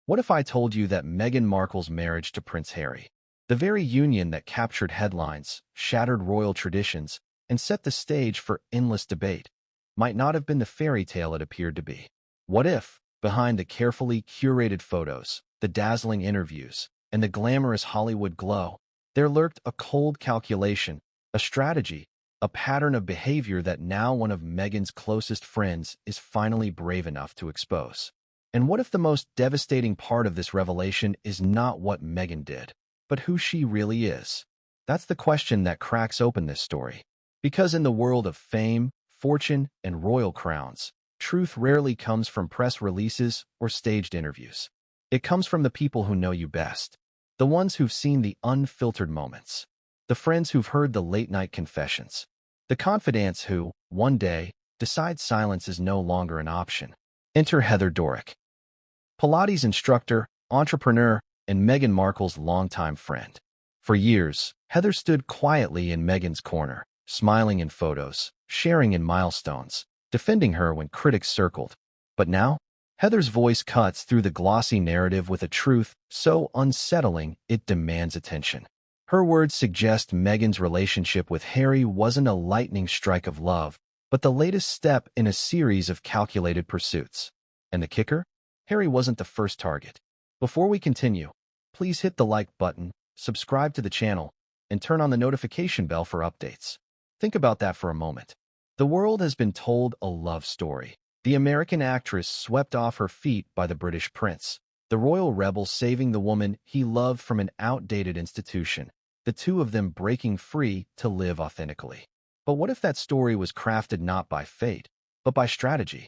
What if I told you that Meghan Markle's marriage to Prince Harry, the very union that captured headlines, shattered royal traditions, and set the stage for endless debate, might not have been the fairy tale it appeared to be? What if, behind the carefully curated photos, the dazzling interviews, and the glamorous Hollywood glow, there lurked a cold calculation, a strategy, a pattern of behavior that now one of Meghan's closest friends is finally brave enough to expose? And what if the most devastating part of this revelation is not what Meghan did, but who she really is? That's the question that cracks open this story. Because in the world of fame, fortune, and royal crowns, truth rarely comes from press releases or staged interviews. It comes from the people who know you best, the ones who've seen the unfiltered moments, the friends who've heard the late-night confessions, the confidants who, one day, decide silence is no longer an option. Enter Heather Dorak, Pilates instructor, entrepreneur, and Meghan Markle's longtime friend. For years, Heather stood quietly in Meghan's corner, smiling in photos, sharing in milestones, defending her when critics circled. But now, Heather's voice cuts through the glossy narrative with a truth so unsettling it demands attention. Her words suggest Meghan's relationship with Harry wasn't a lightning strike of love, but the latest step in a series of calculated pursuits. And the kicker? Harry wasn't the first target. Before we continue, please hit the like button, subscribe to the channel, and turn on the notification bell for updates. Think about that for a moment. The world has been told a love story. The American actress swept off her feet by the British prince, the royal rebel saving the woman he loved from an outdated institution, the two of them breaking free to live authentically. But what if that story was crafted not by fate, but by strategy?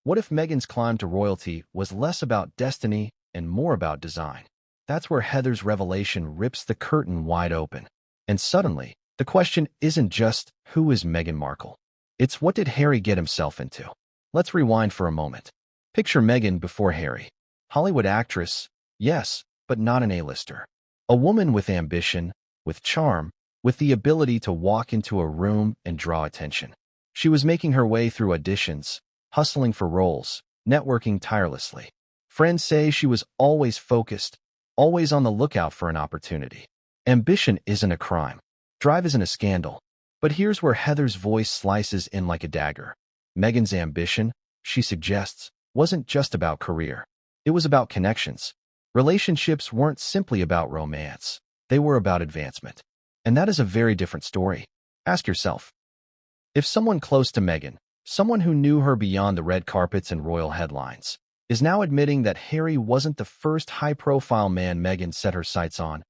What if Meghan's climb to royalty was less about destiny and more about design? That's where Heather's revelation rips the curtain wide open. And suddenly, the question isn't just, who is Meghan Markle? It's, what did Harry get himself into? Let's rewind for a moment. Picture Meghan before Harry. Hollywood actress, yes, but not an A-lister. A woman with ambition, with charm, with the ability to walk into a room and draw attention. She was making her way through auditions, hustling for roles, networking tirelessly. Friends say she was always focused, always on the lookout for an opportunity. Ambition isn't a crime. Drive isn't a scandal. But here's where Heather's voice slices in like a dagger. Meghan's ambition, she suggests, wasn't just about career. It was about connections. Relationships weren't simply about romance. They were about advancement. And that is a very different story. Ask yourself, if someone close to Meghan, someone who knew her beyond the red carpets and royal headlines, is now admitting that Harry wasn't the first high-profile man Meghan set her sights on,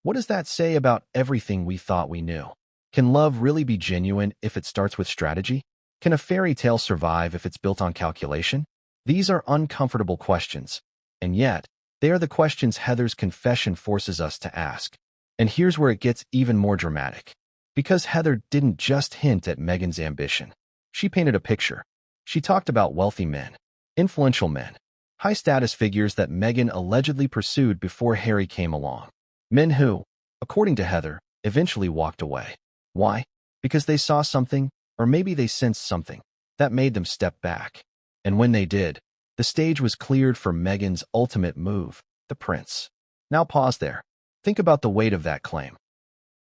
what does that say about everything we thought we knew? Can love really be genuine if it starts with strategy? Can a fairy tale survive if it's built on calculation? These are uncomfortable questions, and yet, they are the questions Heather's confession forces us to ask. And here's where it gets even more dramatic. Because Heather didn't just hint at Meghan's ambition. She painted a picture. She talked about wealthy men, influential men, high-status figures that Meghan allegedly pursued before Harry came along. Men who, according to Heather, eventually walked away. Why? Because they saw something, or maybe they sensed something, that made them step back. And when they did, the stage was cleared for Meghan's ultimate move, the prince. Now pause there. Think about the weight of that claim.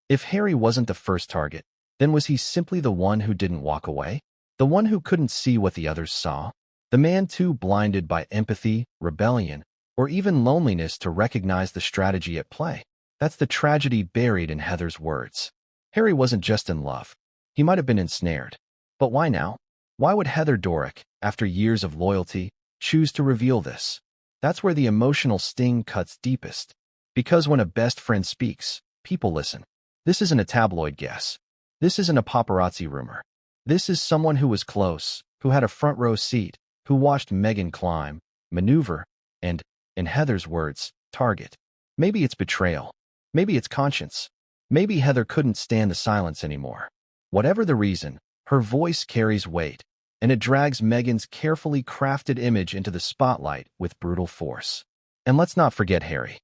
If Harry wasn't the first target, then was he simply the one who didn't walk away? The one who couldn't see what the others saw? The man too blinded by empathy, rebellion, or even loneliness to recognize the strategy at play? That's the tragedy buried in Heather's words. Harry wasn't just in love. He might have been ensnared. But why now? Why would Heather Dorak, after years of loyalty, choose to reveal this? That's where the emotional sting cuts deepest. Because when a best friend speaks, people listen. This isn't a tabloid guess. This isn't a paparazzi rumor. This is someone who was close, who had a front row seat, who watched Meghan climb, maneuver, and, in Heather's words, target. Maybe it's betrayal. Maybe it's conscience. Maybe Heather couldn't stand the silence anymore. Whatever the reason, her voice carries weight, and it drags Meghan's carefully crafted image into the spotlight with brutal force. And let's not forget Harry.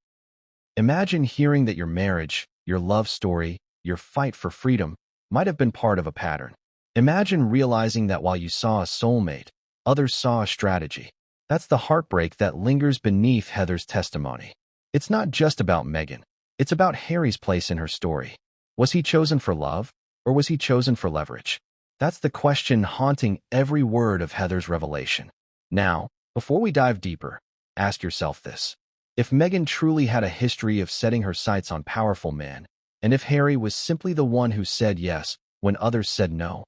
Imagine hearing that your marriage, your love story, your fight for freedom might have been part of a pattern. Imagine realizing that while you saw a soulmate, others saw a strategy. That's the heartbreak that lingers beneath Heather's testimony. It's not just about Meghan. It's about Harry's place in her story. Was he chosen for love, or was he chosen for leverage? That's the question haunting every word of Heather's revelation. Now, before we dive deeper, ask yourself this. If Meghan truly had a history of setting her sights on powerful men, and if Harry was simply the one who said yes when others said no,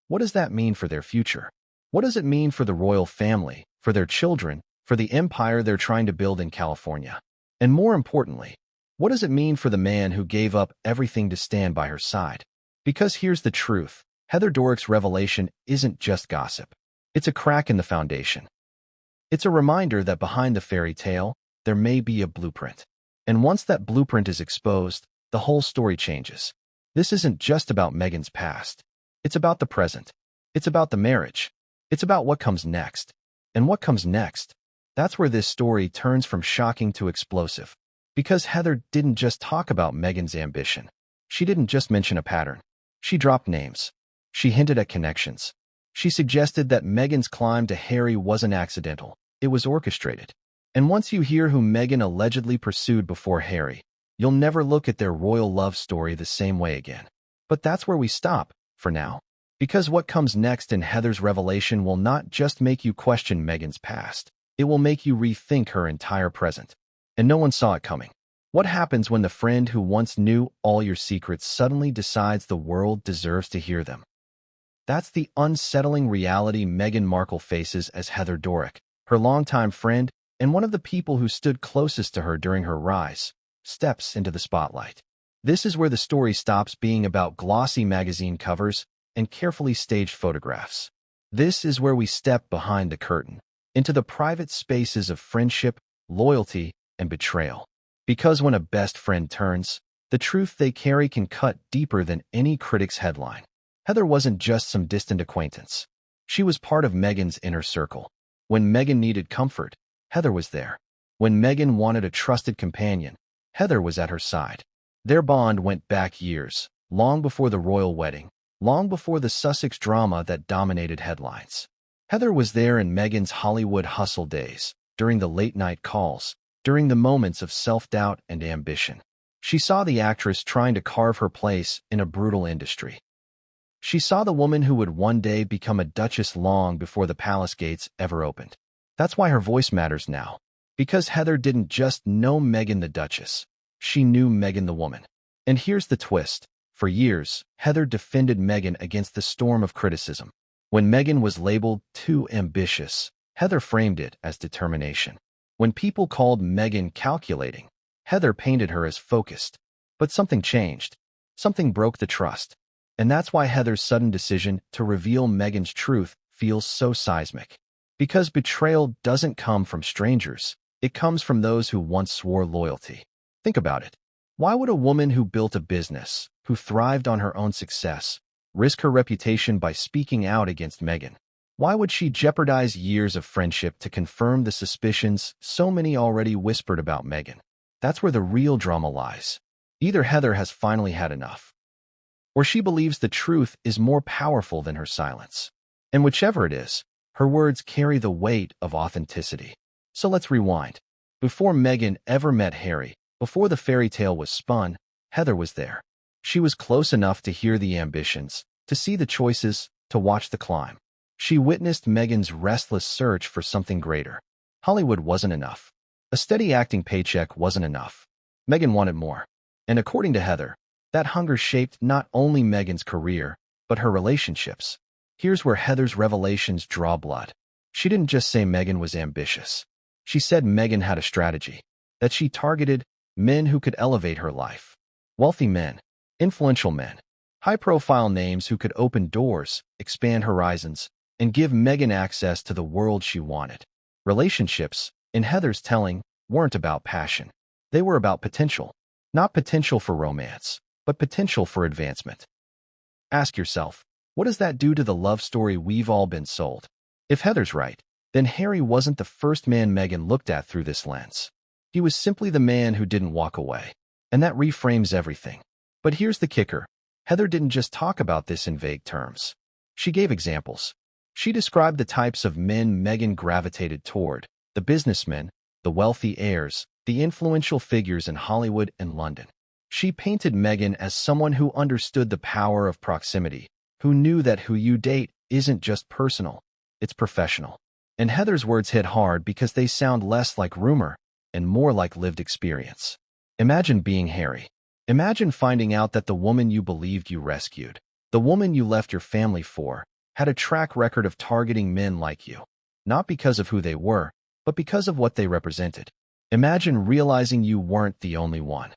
what does that mean for their future? What does it mean for the royal family, for their children, for the empire they're trying to build in California? And more importantly, what does it mean for the man who gave up everything to stand by her side? Because here's the truth. Heather Dorak's revelation isn't just gossip. It's a crack in the foundation. It's a reminder that behind the fairy tale, there may be a blueprint. And once that blueprint is exposed, the whole story changes. This isn't just about Meghan's past. It's about the present. It's about the marriage. It's about what comes next. And what comes next? That's where this story turns from shocking to explosive. Because Heather didn't just talk about Meghan's ambition. She didn't just mention a pattern. She dropped names. She hinted at connections. She suggested that Meghan's climb to Harry wasn't accidental. It was orchestrated. And once you hear who Meghan allegedly pursued before Harry, you'll never look at their royal love story the same way again. But that's where we stop, for now. Because what comes next in Heather's revelation will not just make you question Meghan's past. It will make you rethink her entire present. And no one saw it coming. What happens when the friend who once knew all your secrets suddenly decides the world deserves to hear them? That's the unsettling reality Meghan Markle faces as Heather Dorak, her longtime friend and one of the people who stood closest to her during her rise, steps into the spotlight. This is where the story stops being about glossy magazine covers and carefully staged photographs. This is where we step behind the curtain, into the private spaces of friendship, loyalty, and betrayal. Because when a best friend turns, the truth they carry can cut deeper than any critic's headline. Heather wasn't just some distant acquaintance. She was part of Meghan's inner circle. When Meghan needed comfort, Heather was there. When Meghan wanted a trusted companion, Heather was at her side. Their bond went back years, long before the royal wedding, long before the Sussex drama that dominated headlines. Heather was there in Meghan's Hollywood hustle days, during the late-night calls, during the moments of self-doubt and ambition. She saw the actress trying to carve her place in a brutal industry. She saw the woman who would one day become a duchess long before the palace gates ever opened. That's why her voice matters now. Because Heather didn't just know Meghan the Duchess. She knew Meghan the woman. And here's the twist. For years, Heather defended Meghan against the storm of criticism. When Meghan was labeled too ambitious, Heather framed it as determination. When people called Meghan calculating, Heather painted her as focused. But something changed. Something broke the trust. And that's why Heather's sudden decision to reveal Meghan's truth feels so seismic. Because betrayal doesn't come from strangers. It comes from those who once swore loyalty. Think about it. Why would a woman who built a business, who thrived on her own success, risk her reputation by speaking out against Meghan? Why would she jeopardize years of friendship to confirm the suspicions so many already whispered about Meghan? That's where the real drama lies. Either Heather has finally had enough, or she believes the truth is more powerful than her silence. And whichever it is, her words carry the weight of authenticity. So let's rewind. Before Meghan ever met Harry, before the fairy tale was spun, Heather was there. She was close enough to hear the ambitions, to see the choices, to watch the climb. She witnessed Meghan's restless search for something greater. Hollywood wasn't enough. A steady acting paycheck wasn't enough. Meghan wanted more. And according to Heather, that hunger shaped not only Meghan's career, but her relationships. Here's where Heather's revelations draw blood. She didn't just say Meghan was ambitious. She said Meghan had a strategy, that she targeted men who could elevate her life. Wealthy men, influential men, high-profile names who could open doors, expand horizons, and give Meghan access to the world she wanted. Relationships, in Heather's telling, weren't about passion. They were about potential. Not potential for romance, but potential for advancement. Ask yourself, what does that do to the love story we've all been sold? If Heather's right, then Harry wasn't the first man Meghan looked at through this lens. He was simply the man who didn't walk away. And that reframes everything. But here's the kicker. Heather didn't just talk about this in vague terms. She gave examples. She described the types of men Meghan gravitated toward, the businessmen, the wealthy heirs, the influential figures in Hollywood and London. She painted Meghan as someone who understood the power of proximity, who knew that who you date isn't just personal, it's professional. And Heather's words hit hard because they sound less like rumor and more like lived experience. Imagine being Harry. Imagine finding out that the woman you believed you rescued, the woman you left your family for, had a track record of targeting men like you, not because of who they were, but because of what they represented. Imagine realizing you weren't the only one.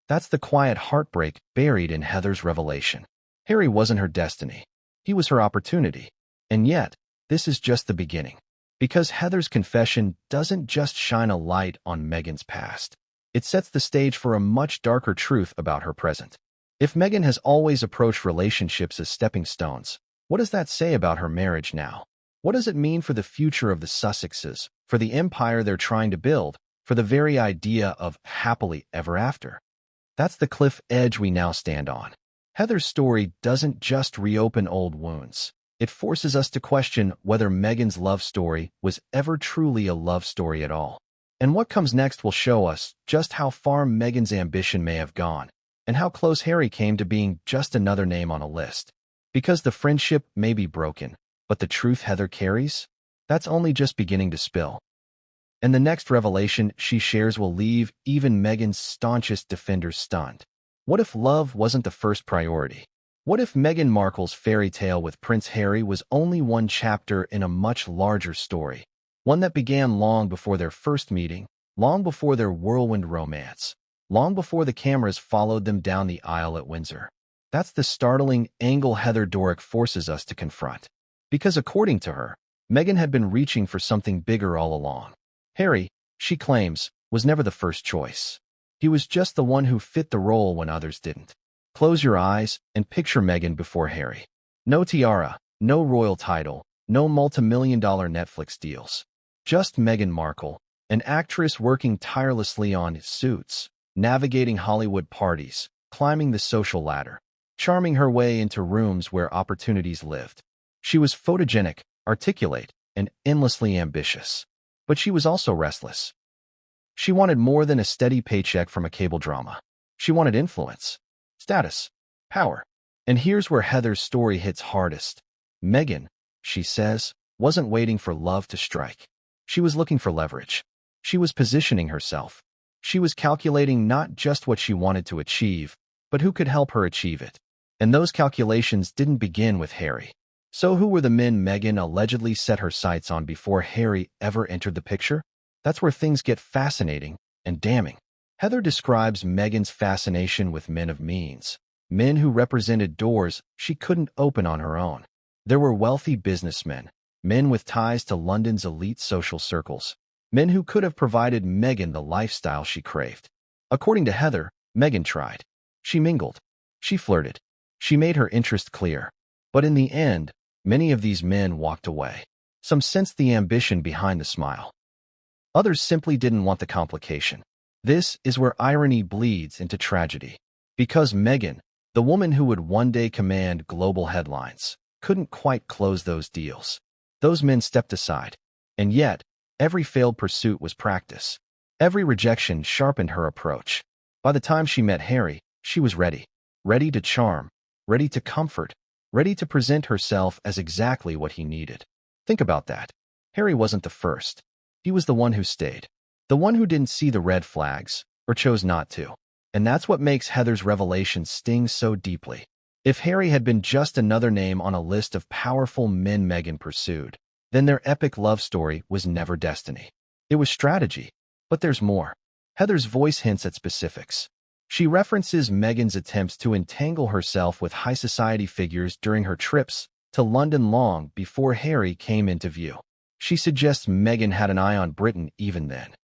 That's the quiet heartbreak buried in Heather's revelation. Harry wasn't her destiny. He was her opportunity. And yet, this is just the beginning. Because Heather's confession doesn't just shine a light on Meghan's past. It sets the stage for a much darker truth about her present. If Meghan has always approached relationships as stepping stones, what does that say about her marriage now? What does it mean for the future of the Sussexes, for the empire they're trying to build, for the very idea of happily ever after? That's the cliff edge we now stand on. Heather's story doesn't just reopen old wounds. It forces us to question whether Meghan's love story was ever truly a love story at all. And what comes next will show us just how far Meghan's ambition may have gone, and how close Harry came to being just another name on a list. Because the friendship may be broken, but the truth Heather carries, that's only just beginning to spill. And the next revelation she shares will leave even Meghan's staunchest defenders stunned. What if love wasn't the first priority? What if Meghan Markle's fairy tale with Prince Harry was only one chapter in a much larger story? One that began long before their first meeting, long before their whirlwind romance, long before the cameras followed them down the aisle at Windsor. That's the startling angle Heather Dorak forces us to confront. Because according to her, Meghan had been reaching for something bigger all along. Harry, she claims, was never the first choice. He was just the one who fit the role when others didn't. Close your eyes and picture Meghan before Harry. No tiara, no royal title, no multi-million-dollar Netflix deals. Just Meghan Markle, an actress working tirelessly on Suits, navigating Hollywood parties, climbing the social ladder, charming her way into rooms where opportunities lived. She was photogenic, articulate, and endlessly ambitious. But she was also restless. She wanted more than a steady paycheck from a cable drama. She wanted influence, status, power. And here's where Heather's story hits hardest. Meghan, she says, wasn't waiting for love to strike. She was looking for leverage. She was positioning herself. She was calculating not just what she wanted to achieve, but who could help her achieve it. And those calculations didn't begin with Harry. So who were the men Meghan allegedly set her sights on before Harry ever entered the picture? That's where things get fascinating and damning. Heather describes Meghan's fascination with men of means, men who represented doors she couldn't open on her own. There were wealthy businessmen, men with ties to London's elite social circles, men who could have provided Meghan the lifestyle she craved. According to Heather, Meghan tried. She mingled. She flirted. She made her interest clear. But in the end, many of these men walked away. Some sensed the ambition behind the smile. Others simply didn't want the complication. This is where irony bleeds into tragedy. Because Meghan, the woman who would one day command global headlines, couldn't quite close those deals. Those men stepped aside. And yet, every failed pursuit was practice. Every rejection sharpened her approach. By the time she met Harry, she was ready. Ready to charm, ready to comfort, ready to present herself as exactly what he needed. Think about that. Harry wasn't the first. He was the one who stayed. The one who didn't see the red flags, or chose not to. And that's what makes Heather's revelation sting so deeply. If Harry had been just another name on a list of powerful men Meghan pursued, then their epic love story was never destiny. It was strategy. But there's more. Heather's voice hints at specifics. She references Meghan's attempts to entangle herself with high society figures during her trips to London long before Harry came into view. She suggests Meghan had an eye on Britain even then.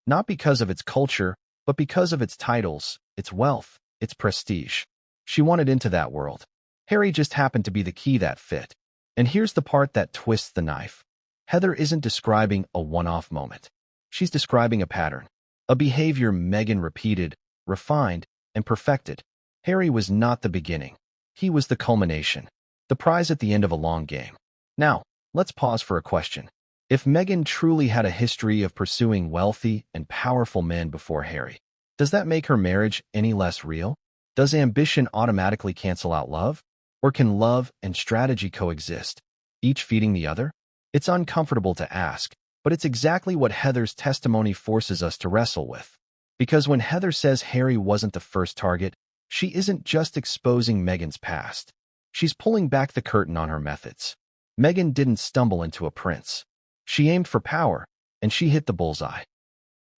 Not because of its culture, but because of its titles, its wealth, its prestige. She wanted into that world. Harry just happened to be the key that fit. And here's the part that twists the knife. Heather isn't describing a one-off moment. She's describing a pattern. A behavior Meghan repeated, refined, and perfected. Harry was not the beginning. He was the culmination. The prize at the end of a long game. Now, let's pause for a question. If Meghan truly had a history of pursuing wealthy and powerful men before Harry, does that make her marriage any less real? Does ambition automatically cancel out love? Or can love and strategy coexist, each feeding the other? It's uncomfortable to ask, but it's exactly what Heather's testimony forces us to wrestle with. Because when Heather says Harry wasn't the first target, she isn't just exposing Meghan's past. She's pulling back the curtain on her methods. Meghan didn't stumble into a prince. She aimed for power, and she hit the bullseye.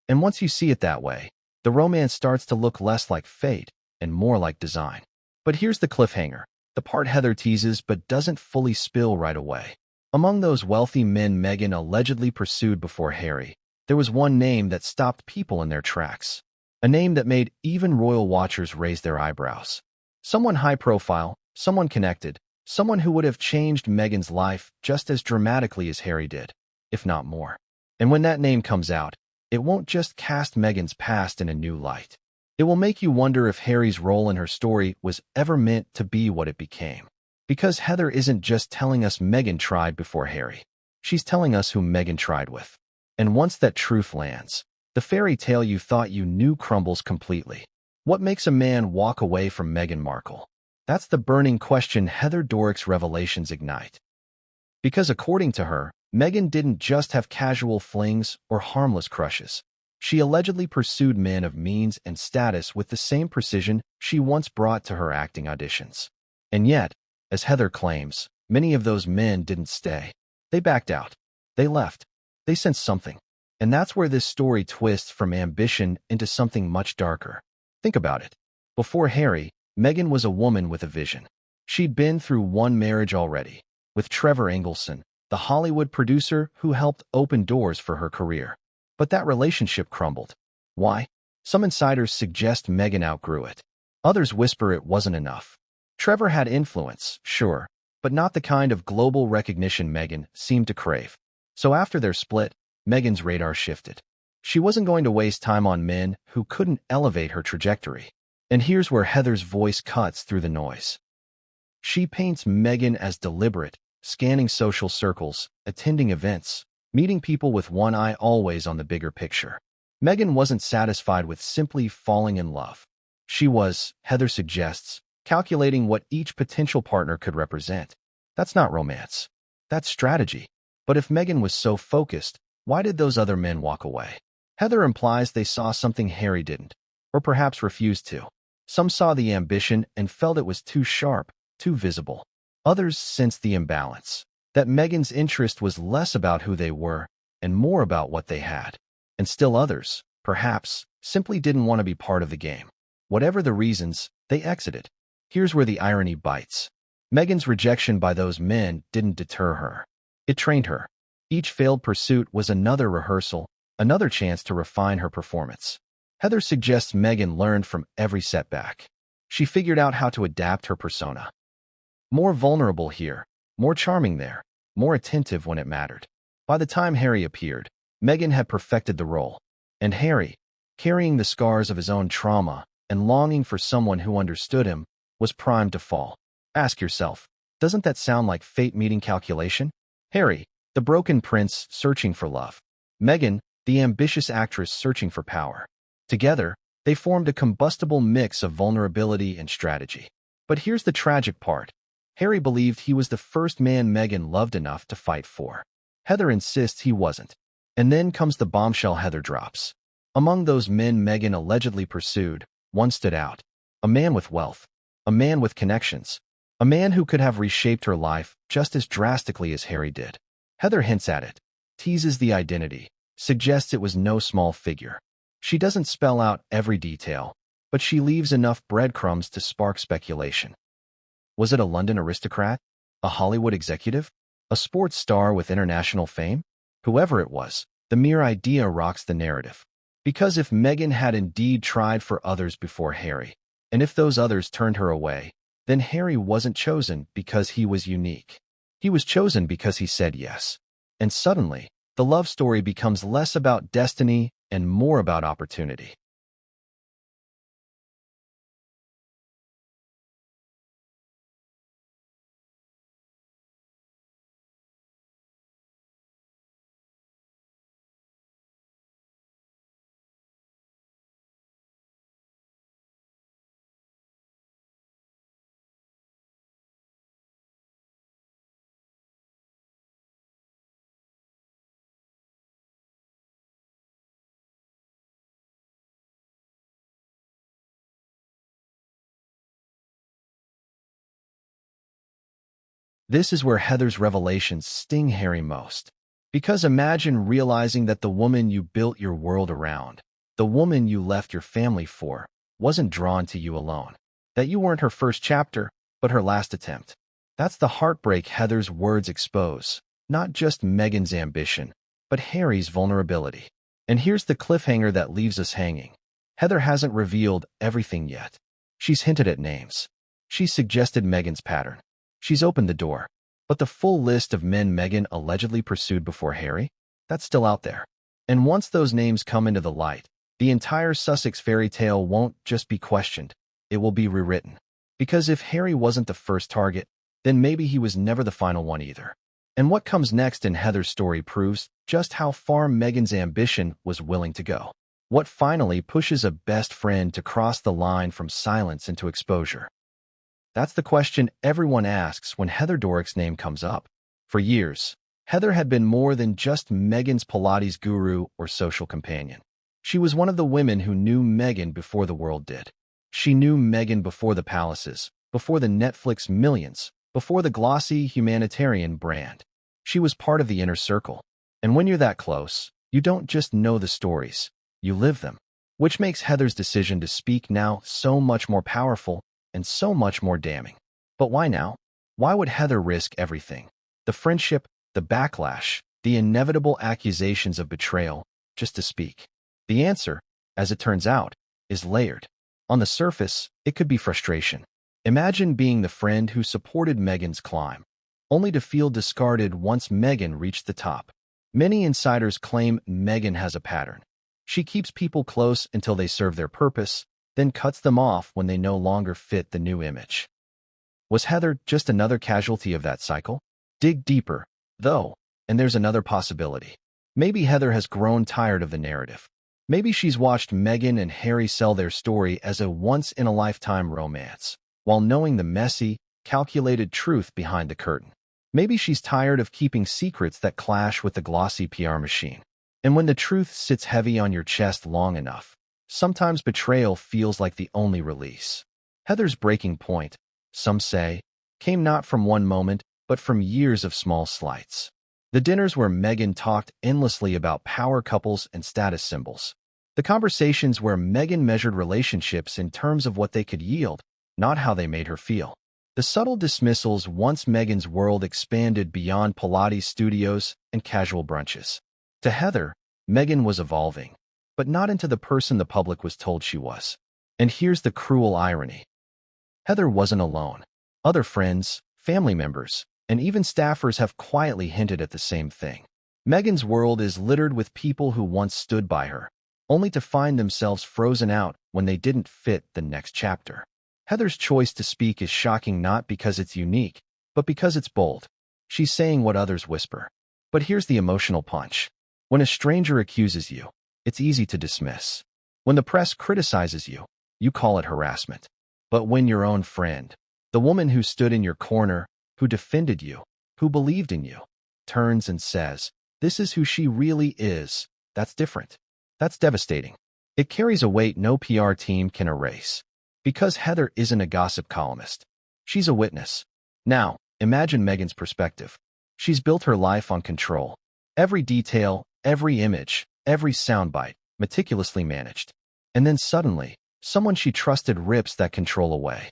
And once you see it that way, the romance starts to look less like fate and more like design. But here's the cliffhanger, the part Heather teases but doesn't fully spill right away. Among those wealthy men Meghan allegedly pursued before Harry, there was one name that stopped people in their tracks. A name that made even royal watchers raise their eyebrows. Someone high profile, someone connected, someone who would have changed Meghan's life just as dramatically as Harry did, if not more. And when that name comes out, it won't just cast Meghan's past in a new light. It will make you wonder if Harry's role in her story was ever meant to be what it became. Because Heather isn't just telling us Meghan tried before Harry. She's telling us who Meghan tried with. And once that truth lands, the fairy tale you thought you knew crumbles completely. What makes a man walk away from Meghan Markle? That's the burning question Heather Dorak's revelations ignite. Because according to her, Meghan didn't just have casual flings or harmless crushes. She allegedly pursued men of means and status with the same precision she once brought to her acting auditions. And yet, as Heather claims, many of those men didn't stay. They backed out. They left. They sensed something. And that's where this story twists from ambition into something much darker. Think about it. Before Harry, Meghan was a woman with a vision. She'd been through one marriage already, with Trevor Engelson, the Hollywood producer who helped open doors for her career. But that relationship crumbled. Why? Some insiders suggest Meghan outgrew it. Others whisper it wasn't enough. Trevor had influence, sure, but not the kind of global recognition Meghan seemed to crave. So after their split, Meghan's radar shifted. She wasn't going to waste time on men who couldn't elevate her trajectory. And here's where Heather's voice cuts through the noise. She paints Meghan as deliberate, scanning social circles, attending events, meeting people with one eye always on the bigger picture. Meghan wasn't satisfied with simply falling in love. She was, Heather suggests, calculating what each potential partner could represent. That's not romance. That's strategy. But if Meghan was so focused, why did those other men walk away? Heather implies they saw something Harry didn't, or perhaps refused to. Some saw the ambition and felt it was too sharp, too visible. Others sensed the imbalance, that Meghan's interest was less about who they were and more about what they had. And still others, perhaps, simply didn't want to be part of the game. Whatever the reasons, they exited. Here's where the irony bites. Meghan's rejection by those men didn't deter her. It trained her. Each failed pursuit was another rehearsal, another chance to refine her performance. Heather suggests Meghan learned from every setback. She figured out how to adapt her persona. More vulnerable here, more charming there, more attentive when it mattered. By the time Harry appeared, Meghan had perfected the role. And Harry, carrying the scars of his own trauma and longing for someone who understood him, was primed to fall. Ask yourself, doesn't that sound like fate meeting calculation? Harry, the broken prince searching for love. Meghan, the ambitious actress searching for power. Together, they formed a combustible mix of vulnerability and strategy. But here's the tragic part. Harry believed he was the first man Meghan loved enough to fight for. Heather insists he wasn't. And then comes the bombshell Heather drops. Among those men Meghan allegedly pursued, one stood out. A man with wealth. A man with connections. A man who could have reshaped her life just as drastically as Harry did. Heather hints at it, teases the identity, suggests it was no small figure. She doesn't spell out every detail, but she leaves enough breadcrumbs to spark speculation. Was it a London aristocrat? A Hollywood executive? A sports star with international fame? Whoever it was, the mere idea rocks the narrative. Because if Meghan had indeed tried for others before Harry, and if those others turned her away, then Harry wasn't chosen because he was unique. He was chosen because he said yes. And suddenly, the love story becomes less about destiny and more about opportunity. This is where Heather's revelations sting Harry most. Because imagine realizing that the woman you built your world around, the woman you left your family for, wasn't drawn to you alone. That you weren't her first chapter, but her last attempt. That's the heartbreak Heather's words expose. Not just Meghan's ambition, but Harry's vulnerability. And here's the cliffhanger that leaves us hanging. Heather hasn't revealed everything yet. She's hinted at names. She's suggested Meghan's pattern. She's opened the door. But the full list of men Meghan allegedly pursued before Harry? That's still out there. And once those names come into the light, the entire Sussex fairy tale won't just be questioned. It will be rewritten. Because if Harry wasn't the first target, then maybe he was never the final one either. And what comes next in Heather's story proves just how far Meghan's ambition was willing to go. What finally pushes a best friend to cross the line from silence into exposure? That's the question everyone asks when Heather Dorak's name comes up. For years, Heather had been more than just Meghan's Pilates guru or social companion. She was one of the women who knew Meghan before the world did. She knew Meghan before the palaces, before the Netflix millions, before the glossy humanitarian brand. She was part of the inner circle. And when you're that close, you don't just know the stories, you live them. Which makes Heather's decision to speak now so much more powerful and so much more damning. But why now? Why would Heather risk everything? The friendship, the backlash, the inevitable accusations of betrayal, just to speak. The answer, as it turns out, is layered. On the surface, it could be frustration. Imagine being the friend who supported Meghan's climb, only to feel discarded once Meghan reached the top. Many insiders claim Meghan has a pattern. She keeps people close until they serve their purpose, then cuts them off when they no longer fit the new image. Was Heather just another casualty of that cycle? Dig deeper, though, and there's another possibility. Maybe Heather has grown tired of the narrative. Maybe she's watched Meghan and Harry sell their story as a once-in-a-lifetime romance, while knowing the messy, calculated truth behind the curtain. Maybe she's tired of keeping secrets that clash with the glossy PR machine. And when the truth sits heavy on your chest long enough, sometimes betrayal feels like the only release. Heather's breaking point, some say, came not from one moment, but from years of small slights. The dinners where Meghan talked endlessly about power couples and status symbols. The conversations where Meghan measured relationships in terms of what they could yield, not how they made her feel. The subtle dismissals once Meghan's world expanded beyond Pilates studios and casual brunches. To Heather, Meghan was evolving, but not into the person the public was told she was. And here's the cruel irony. Heather wasn't alone. Other friends, family members, and even staffers have quietly hinted at the same thing. Meghan's world is littered with people who once stood by her, only to find themselves frozen out when they didn't fit the next chapter. Heather's choice to speak is shocking not because it's unique, but because it's bold. She's saying what others whisper. But here's the emotional punch. When a stranger accuses you, it's easy to dismiss. When the press criticizes you, you call it harassment. But when your own friend, the woman who stood in your corner, who defended you, who believed in you, turns and says, "This is who she really is," that's different. That's devastating. It carries a weight no PR team can erase. Because Heather isn't a gossip columnist. She's a witness. Now, imagine Meghan's perspective. She's built her life on control. Every detail, every image, every soundbite, meticulously managed. And then suddenly, someone she trusted rips that control away.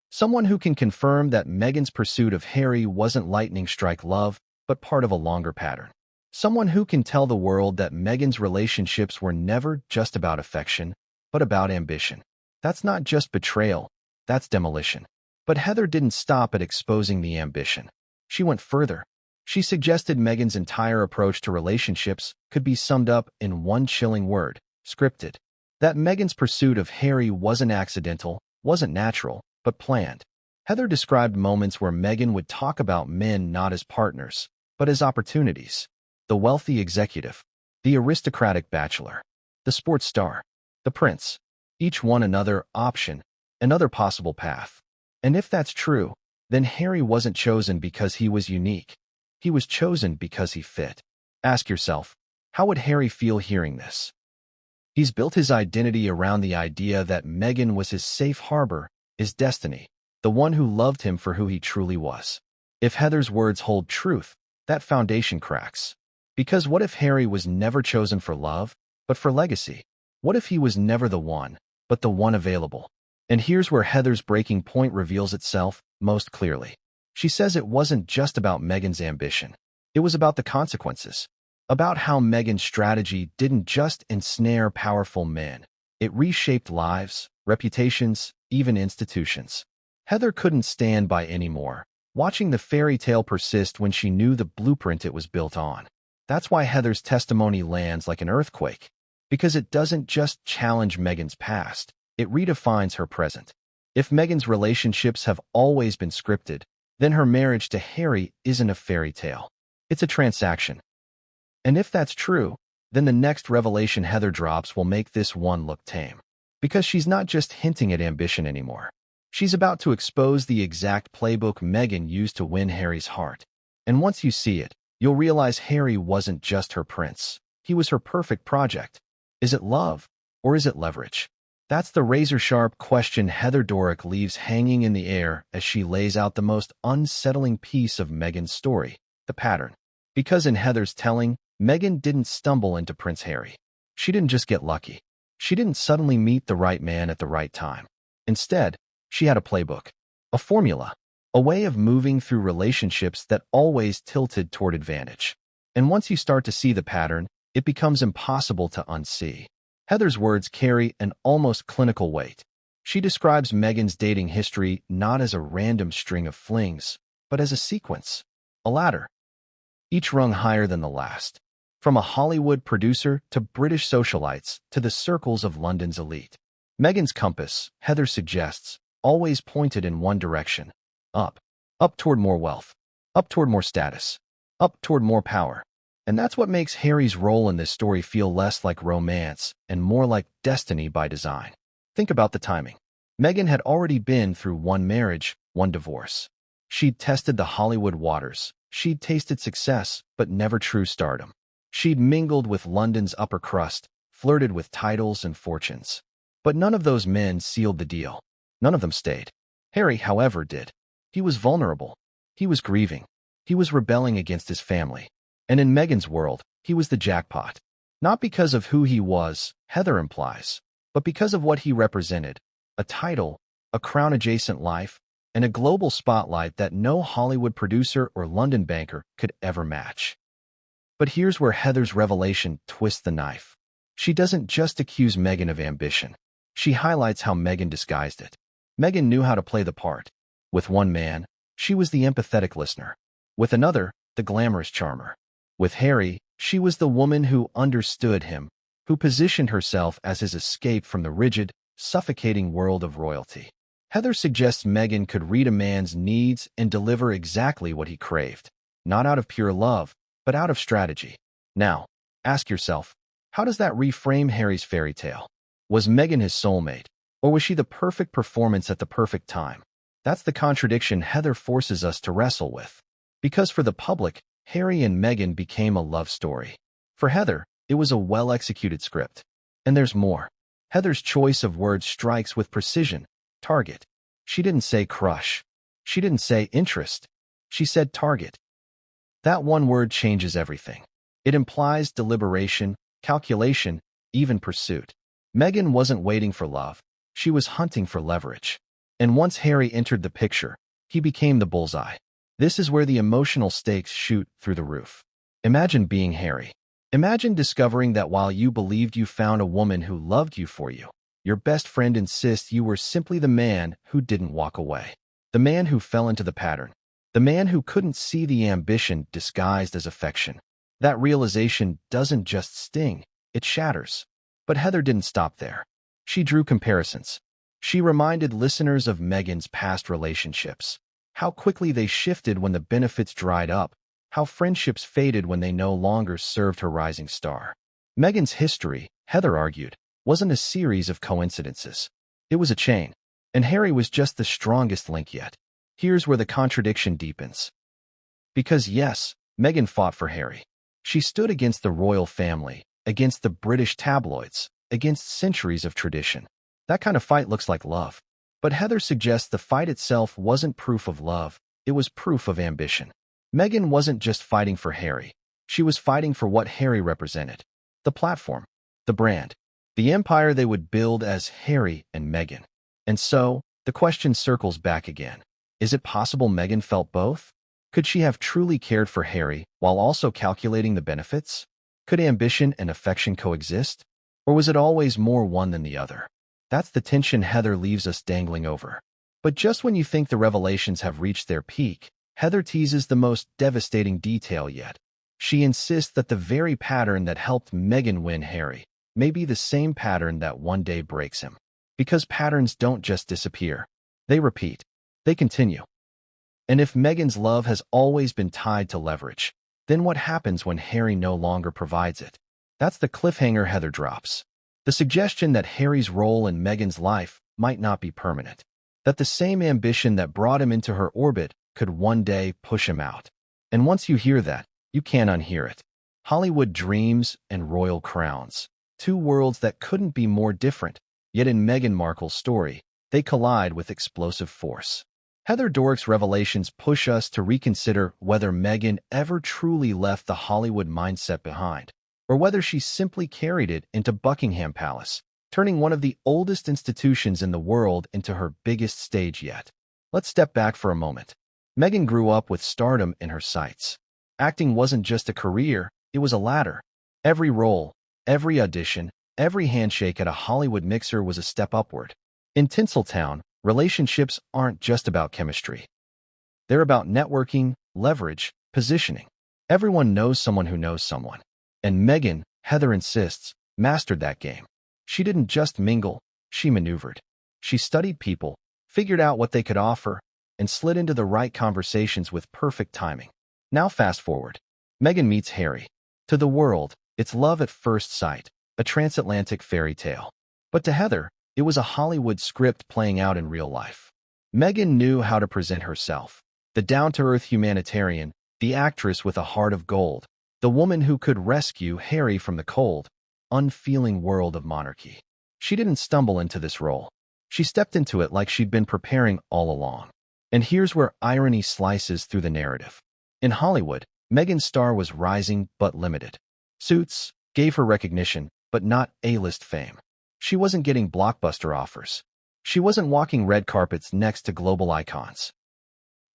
Someone who can confirm that Meghan's pursuit of Harry wasn't lightning strike love, but part of a longer pattern. Someone who can tell the world that Meghan's relationships were never just about affection, but about ambition. That's not just betrayal, that's demolition. But Heather didn't stop at exposing the ambition. She went further. She suggested Meghan's entire approach to relationships could be summed up in one chilling word: scripted. That Meghan's pursuit of Harry wasn't accidental, wasn't natural, but planned. Heather described moments where Meghan would talk about men not as partners, but as opportunities. The wealthy executive, the aristocratic bachelor, the sports star, the prince. Each one another option, another possible path. And if that's true, then Harry wasn't chosen because he was unique. He was chosen because he fit. Ask yourself, how would Harry feel hearing this? He's built his identity around the idea that Meghan was his safe harbor, his destiny, the one who loved him for who he truly was. If Heather's words hold truth, that foundation cracks. Because what if Harry was never chosen for love, but for legacy? What if he was never the one, but the one available? And here's where Heather's breaking point reveals itself most clearly. She says it wasn't just about Meghan's ambition. It was about the consequences. About how Meghan's strategy didn't just ensnare powerful men. It reshaped lives, reputations, even institutions. Heather couldn't stand by anymore, watching the fairy tale persist when she knew the blueprint it was built on. That's why Heather's testimony lands like an earthquake. Because it doesn't just challenge Meghan's past, it redefines her present. If Meghan's relationships have always been scripted, then her marriage to Harry isn't a fairy tale. It's a transaction. And if that's true, then the next revelation Heather drops will make this one look tame. Because she's not just hinting at ambition anymore. She's about to expose the exact playbook Meghan used to win Harry's heart. And once you see it, you'll realize Harry wasn't just her prince. He was her perfect project. Is it love, or is it leverage? That's the razor-sharp question Heather Dorak leaves hanging in the air as she lays out the most unsettling piece of Meghan's story, the pattern. Because in Heather's telling, Meghan didn't stumble into Prince Harry. She didn't just get lucky. She didn't suddenly meet the right man at the right time. Instead, she had a playbook, a formula, a way of moving through relationships that always tilted toward advantage. And once you start to see the pattern, it becomes impossible to unsee. Heather's words carry an almost clinical weight. She describes Meghan's dating history not as a random string of flings, but as a sequence, a ladder, each rung higher than the last. From a Hollywood producer to British socialites to the circles of London's elite. Meghan's compass, Heather suggests, always pointed in one direction, up. Up toward more wealth, up toward more status, up toward more power. And that's what makes Harry's role in this story feel less like romance and more like destiny by design. Think about the timing. Meghan had already been through one marriage, one divorce. She'd tested the Hollywood waters. She'd tasted success, but never true stardom. She'd mingled with London's upper crust, flirted with titles and fortunes. But none of those men sealed the deal. None of them stayed. Harry, however, did. He was vulnerable. He was grieving. He was rebelling against his family. And in Meghan's world, he was the jackpot. Not because of who he was, Heather implies, but because of what he represented. A title, a crown-adjacent life, and a global spotlight that no Hollywood producer or London banker could ever match. But here's where Heather's revelation twists the knife. She doesn't just accuse Meghan of ambition. She highlights how Meghan disguised it. Meghan knew how to play the part. With one man, she was the empathetic listener. With another, the glamorous charmer. With Harry, she was the woman who understood him, who positioned herself as his escape from the rigid, suffocating world of royalty. Heather suggests Meghan could read a man's needs and deliver exactly what he craved, not out of pure love, but out of strategy. Now, ask yourself, how does that reframe Harry's fairy tale? Was Meghan his soulmate, or was she the perfect performance at the perfect time? That's the contradiction Heather forces us to wrestle with. Because for the public, Harry and Meghan became a love story. For Heather, it was a well-executed script. And there's more. Heather's choice of words strikes with precision. Target. She didn't say crush. She didn't say interest. She said target. That one word changes everything. It implies deliberation, calculation, even pursuit. Meghan wasn't waiting for love. She was hunting for leverage. And once Harry entered the picture, he became the bullseye. This is where the emotional stakes shoot through the roof. Imagine being Harry. Imagine discovering that while you believed you found a woman who loved you for you, your best friend insists you were simply the man who didn't walk away. The man who fell into the pattern. The man who couldn't see the ambition disguised as affection. That realization doesn't just sting, it shatters. But Heather didn't stop there. She drew comparisons. She reminded listeners of Meghan's past relationships. How quickly they shifted when the benefits dried up, how friendships faded when they no longer served her rising star. Meghan's history, Heather argued, wasn't a series of coincidences. It was a chain, and Harry was just the strongest link yet. Here's where the contradiction deepens. Because yes, Meghan fought for Harry. She stood against the royal family, against the British tabloids, against centuries of tradition. That kind of fight looks like love. But Heather suggests the fight itself wasn't proof of love, it was proof of ambition. Meghan wasn't just fighting for Harry. She was fighting for what Harry represented. The platform, the brand, the empire they would build as Harry and Meghan. And so, the question circles back again. Is it possible Meghan felt both? Could she have truly cared for Harry while also calculating the benefits? Could ambition and affection coexist? Or was it always more one than the other? That's the tension Heather leaves us dangling over. But just when you think the revelations have reached their peak, Heather teases the most devastating detail yet. She insists that the very pattern that helped Meghan win Harry may be the same pattern that one day breaks him. Because patterns don't just disappear. They repeat. They continue. And if Meghan's love has always been tied to leverage, then what happens when Harry no longer provides it? That's the cliffhanger Heather drops. The suggestion that Harry's role in Meghan's life might not be permanent. That the same ambition that brought him into her orbit could one day push him out. And once you hear that, you can't unhear it. Hollywood dreams and royal crowns. Two worlds that couldn't be more different. Yet in Meghan Markle's story, they collide with explosive force. Heather Dorak's revelations push us to reconsider whether Meghan ever truly left the Hollywood mindset behind, or whether she simply carried it into Buckingham Palace, turning one of the oldest institutions in the world into her biggest stage yet. Let's step back for a moment. Meghan grew up with stardom in her sights. Acting wasn't just a career, it was a ladder. Every role, every audition, every handshake at a Hollywood mixer was a step upward. In Tinseltown, relationships aren't just about chemistry. They're about networking, leverage, positioning. Everyone knows someone who knows someone. And Meghan, Heather insists, mastered that game. She didn't just mingle, she maneuvered. She studied people, figured out what they could offer, and slid into the right conversations with perfect timing. Now fast forward. Meghan meets Harry. To the world, it's love at first sight, a transatlantic fairy tale. But to Heather, it was a Hollywood script playing out in real life. Meghan knew how to present herself. The down-to-earth humanitarian, the actress with a heart of gold, the woman who could rescue Harry from the cold, unfeeling world of monarchy. She didn't stumble into this role. She stepped into it like she'd been preparing all along. And here's where irony slices through the narrative. In Hollywood, Meghan's star was rising but limited. Suits gave her recognition, but not A-list fame. She wasn't getting blockbuster offers. She wasn't walking red carpets next to global icons.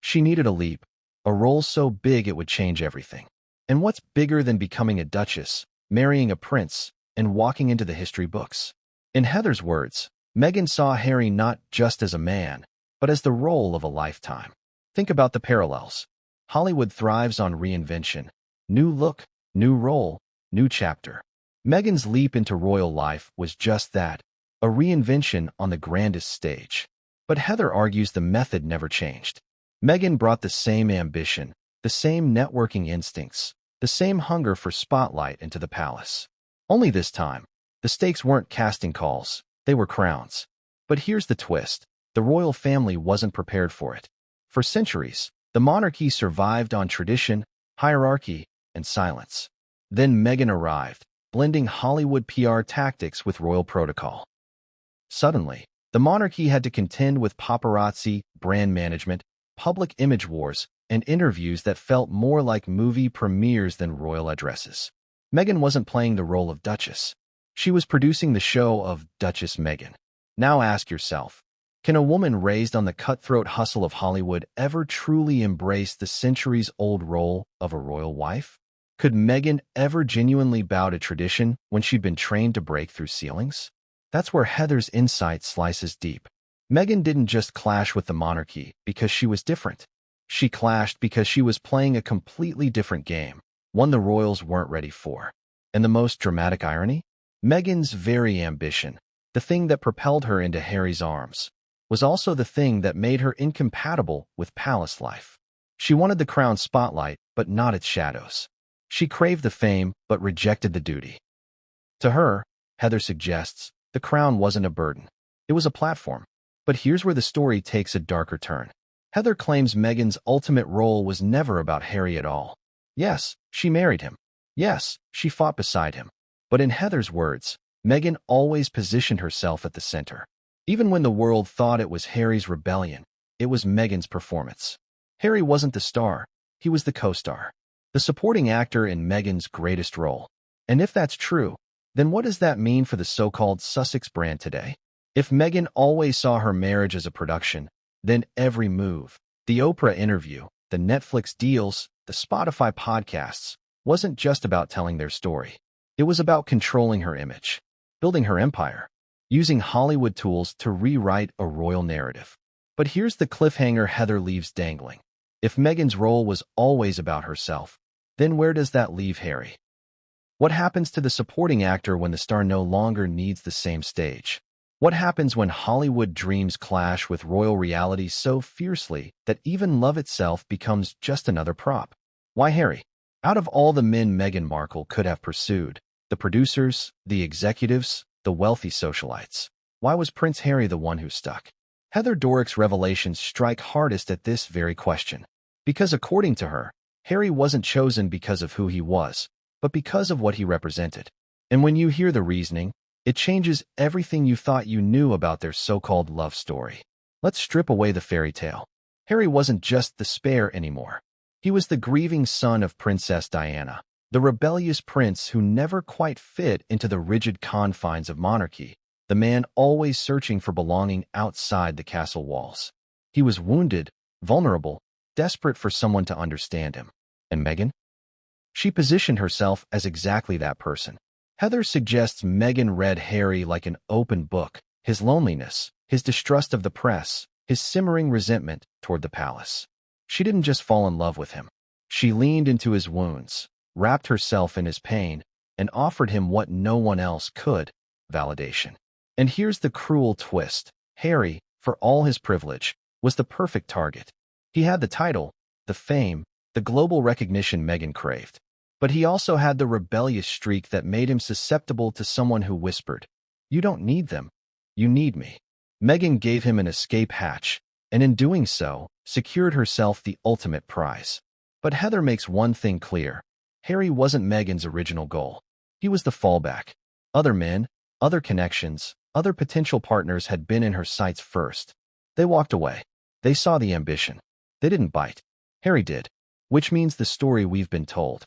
She needed a leap, a role so big it would change everything. And what's bigger than becoming a duchess, marrying a prince, and walking into the history books? In Heather's words, Meghan saw Harry not just as a man, but as the role of a lifetime. Think about the parallels. Hollywood thrives on reinvention. New look, new role, new chapter. Meghan's leap into royal life was just that, a reinvention on the grandest stage. But Heather argues the method never changed. Meghan brought the same ambition, the same networking instincts, the same hunger for spotlight into the palace. Only this time, the stakes weren't casting calls, they were crowns. But here's the twist. The royal family wasn't prepared for it. For centuries, the monarchy survived on tradition, hierarchy, and silence. Then Meghan arrived, blending Hollywood PR tactics with royal protocol. Suddenly, the monarchy had to contend with paparazzi, brand management, public image wars, and interviews that felt more like movie premieres than royal addresses. Meghan wasn't playing the role of Duchess. She was producing the show of Duchess Meghan. Now ask yourself, can a woman raised on the cutthroat hustle of Hollywood ever truly embrace the centuries-old role of a royal wife? Could Meghan ever genuinely bow to tradition when she'd been trained to break through ceilings? That's where Heather's insight slices deep. Meghan didn't just clash with the monarchy because she was different. She clashed because she was playing a completely different game, one the royals weren't ready for. And the most dramatic irony? Meghan's very ambition, the thing that propelled her into Harry's arms, was also the thing that made her incompatible with palace life. She wanted the crown spotlight, but not its shadows. She craved the fame, but rejected the duty. To her, Heather suggests, the crown wasn't a burden. It was a platform. But here's where the story takes a darker turn. Heather claims Meghan's ultimate role was never about Harry at all. Yes, she married him. Yes, she fought beside him. But in Heather's words, Meghan always positioned herself at the center. Even when the world thought it was Harry's rebellion, it was Meghan's performance. Harry wasn't the star, he was the co-star, the supporting actor in Meghan's greatest role. And if that's true, then what does that mean for the so-called Sussex brand today? If Meghan always saw her marriage as a production, then every move, the Oprah interview, the Netflix deals, the Spotify podcasts, wasn't just about telling their story. It was about controlling her image, building her empire, using Hollywood tools to rewrite a royal narrative. But here's the cliffhanger Heather leaves dangling. If Meghan's role was always about herself, then where does that leave Harry? What happens to the supporting actor when the star no longer needs the same stage? What happens when Hollywood dreams clash with royal reality so fiercely that even love itself becomes just another prop? Why Harry? Out of all the men Meghan Markle could have pursued, the producers, the executives, the wealthy socialites, why was Prince Harry the one who stuck? Heather Dorak's revelations strike hardest at this very question. Because according to her, Harry wasn't chosen because of who he was, but because of what he represented. And when you hear the reasoning, it changes everything you thought you knew about their so-called love story. Let's strip away the fairy tale. Harry wasn't just the spare anymore. He was the grieving son of Princess Diana, the rebellious prince who never quite fit into the rigid confines of monarchy, the man always searching for belonging outside the castle walls. He was wounded, vulnerable, desperate for someone to understand him. And Meghan? She positioned herself as exactly that person. Heather suggests Meghan read Harry like an open book, his loneliness, his distrust of the press, his simmering resentment toward the palace. She didn't just fall in love with him. She leaned into his wounds, wrapped herself in his pain, and offered him what no one else could, validation. And here's the cruel twist. Harry, for all his privilege, was the perfect target. He had the title, the fame, the global recognition Meghan craved. But he also had the rebellious streak that made him susceptible to someone who whispered, "You don't need them. You need me." Meghan gave him an escape hatch, and in doing so, secured herself the ultimate prize. But Heather makes one thing clear. Harry wasn't Meghan's original goal. He was the fallback. Other men, other connections, other potential partners had been in her sights first. They walked away. They saw the ambition. They didn't bite. Harry did, which means the story we've been told,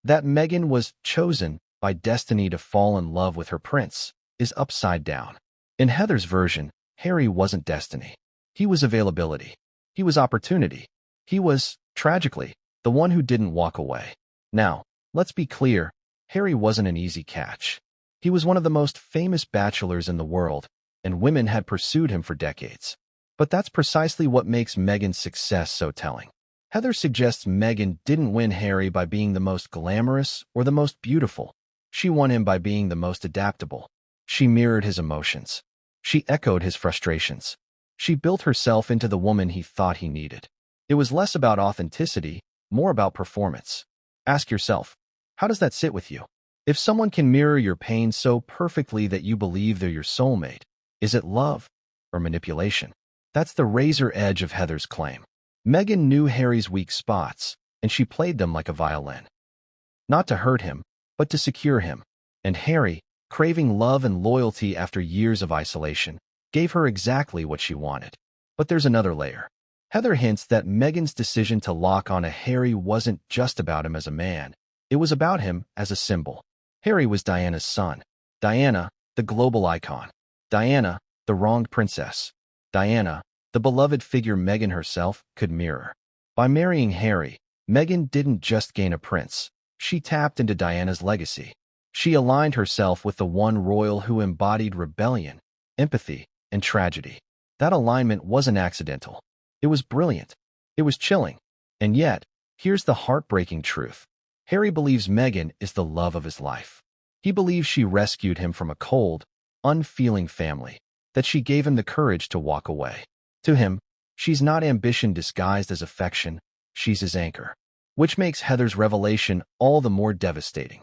that Meghan was chosen by destiny to fall in love with her prince, is upside down. In Heather's version, Harry wasn't destiny. He was availability. He was opportunity. He was, tragically, the one who didn't walk away. Now, let's be clear, Harry wasn't an easy catch. He was one of the most famous bachelors in the world, and women had pursued him for decades. But that's precisely what makes Meghan's success so telling. Heather suggests Meghan didn't win Harry by being the most glamorous or the most beautiful. She won him by being the most adaptable. She mirrored his emotions. She echoed his frustrations. She built herself into the woman he thought he needed. It was less about authenticity, more about performance. Ask yourself, how does that sit with you? If someone can mirror your pain so perfectly that you believe they're your soulmate, is it love or manipulation? That's the razor edge of Heather's claim. Meghan knew Harry's weak spots, and she played them like a violin. Not to hurt him, but to secure him. And Harry, craving love and loyalty after years of isolation, gave her exactly what she wanted. But there's another layer. Heather hints that Meghan's decision to lock on a Harry wasn't just about him as a man. It was about him as a symbol. Harry was Diana's son. Diana, the global icon. Diana, the wronged princess. Diana, the beloved figure Meghan herself could mirror. By marrying Harry, Meghan didn't just gain a prince. She tapped into Diana's legacy. She aligned herself with the one royal who embodied rebellion, empathy, and tragedy. That alignment wasn't accidental. It was brilliant. It was chilling. And yet, here's the heartbreaking truth. Harry believes Meghan is the love of his life. He believes she rescued him from a cold, unfeeling family, that she gave him the courage to walk away. To him, she's not ambition disguised as affection, she's his anchor. Which makes Heather's revelation all the more devastating.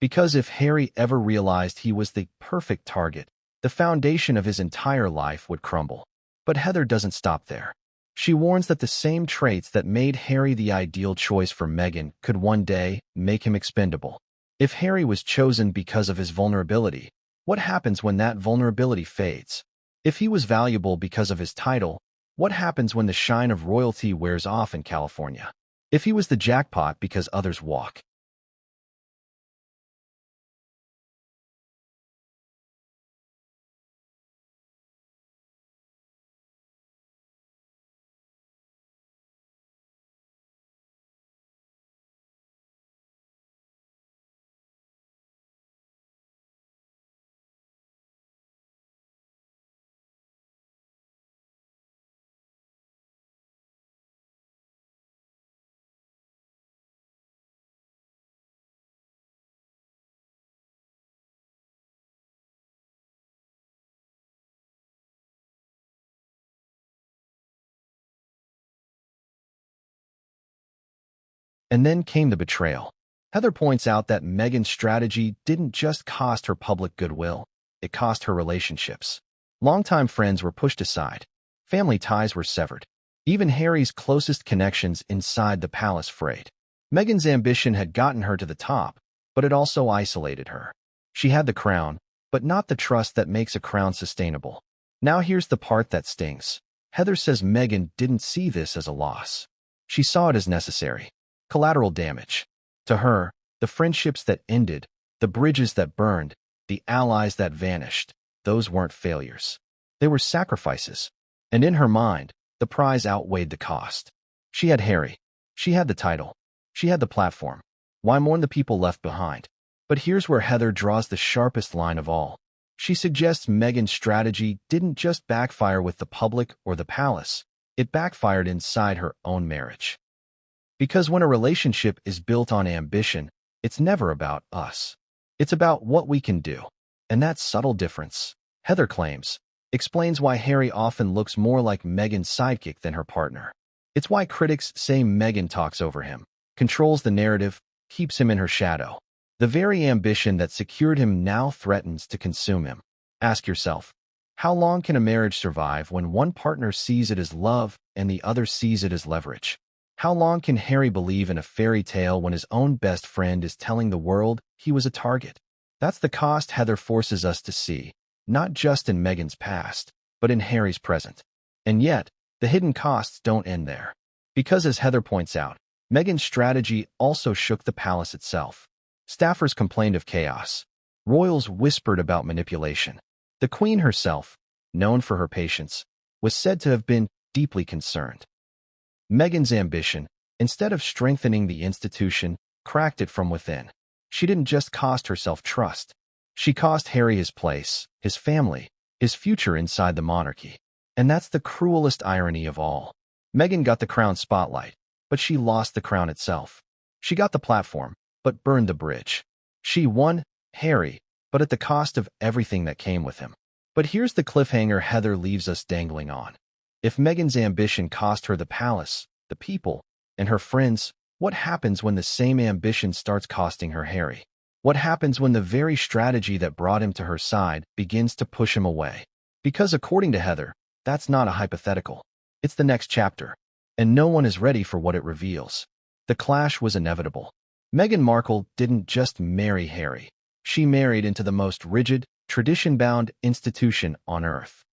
Because if Harry ever realized he was the perfect target, the foundation of his entire life would crumble. But Heather doesn't stop there. She warns that the same traits that made Harry the ideal choice for Meghan could one day make him expendable. If Harry was chosen because of his vulnerability, what happens when that vulnerability fades? If he was valuable because of his title, What happens when the shine of royalty wears off in California? If he was the jackpot because others walk. And then came the betrayal. Heather points out that Meghan's strategy didn't just cost her public goodwill, it cost her relationships. Longtime friends were pushed aside. Family ties were severed. Even Harry's closest connections inside the palace frayed. Meghan's ambition had gotten her to the top, but it also isolated her. She had the crown, but not the trust that makes a crown sustainable. Now here's the part that stings. Heather says Meghan didn't see this as a loss. She saw it as necessary. Collateral damage. To her, the friendships that ended, the bridges that burned, the allies that vanished, those weren't failures. They were sacrifices. And in her mind, the prize outweighed the cost. She had Harry. She had the title. She had the platform. Why mourn the people left behind? But here's where Heather draws the sharpest line of all. She suggests Meghan's strategy didn't just backfire with the public or the palace. It backfired inside her own marriage. Because when a relationship is built on ambition, it's never about us. It's about what we can do. And that subtle difference, Heather claims, explains why Harry often looks more like Meghan's sidekick than her partner. It's why critics say Meghan talks over him, controls the narrative, keeps him in her shadow. The very ambition that secured him now threatens to consume him. Ask yourself, how long can a marriage survive when one partner sees it as love and the other sees it as leverage? How long can Harry believe in a fairy tale when his own best friend is telling the world he was a target? That's the cost Heather forces us to see, not just in Meghan's past, but in Harry's present. And yet, the hidden costs don't end there. Because as Heather points out, Meghan's strategy also shook the palace itself. Staffers complained of chaos. Royals whispered about manipulation. The Queen herself, known for her patience, was said to have been deeply concerned. Meghan's ambition, instead of strengthening the institution, cracked it from within. She didn't just cost herself trust. She cost Harry his place, his family, his future inside the monarchy. And that's the cruelest irony of all. Meghan got the crown spotlight, but she lost the crown itself. She got the platform, but burned the bridge. She won Harry, but at the cost of everything that came with him. But here's the cliffhanger Heather leaves us dangling on. If Meghan's ambition cost her the palace, the people, and her friends, what happens when the same ambition starts costing her Harry? What happens when the very strategy that brought him to her side begins to push him away? Because according to Heather, that's not a hypothetical. It's the next chapter, and no one is ready for what it reveals. The clash was inevitable. Meghan Markle didn't just marry Harry. She married into the most rigid, tradition-bound institution on earth.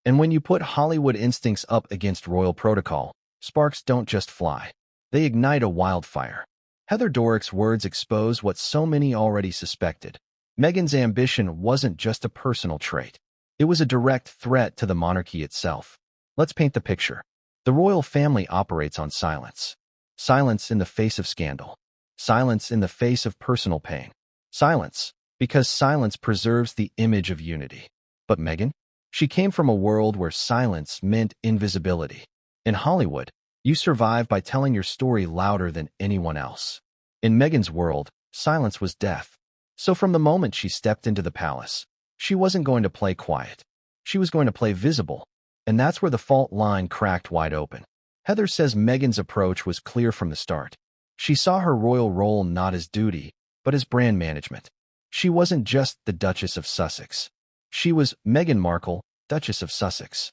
And when you put Hollywood instincts up against royal protocol, sparks don't just fly. They ignite a wildfire. Heather Dorak's words expose what so many already suspected. Meghan's ambition wasn't just a personal trait. It was a direct threat to the monarchy itself. Let's paint the picture. The royal family operates on silence. Silence in the face of scandal. Silence in the face of personal pain. Silence, because silence preserves the image of unity. But Meghan? She came from a world where silence meant invisibility. In Hollywood, you survive by telling your story louder than anyone else. In Meghan's world, silence was death. So from the moment she stepped into the palace, she wasn't going to play quiet. She was going to play visible. And that's where the fault line cracked wide open. Heather says Meghan's approach was clear from the start. She saw her royal role not as duty, but as brand management. She wasn't just the Duchess of Sussex. She was Meghan Markle, Duchess of Sussex.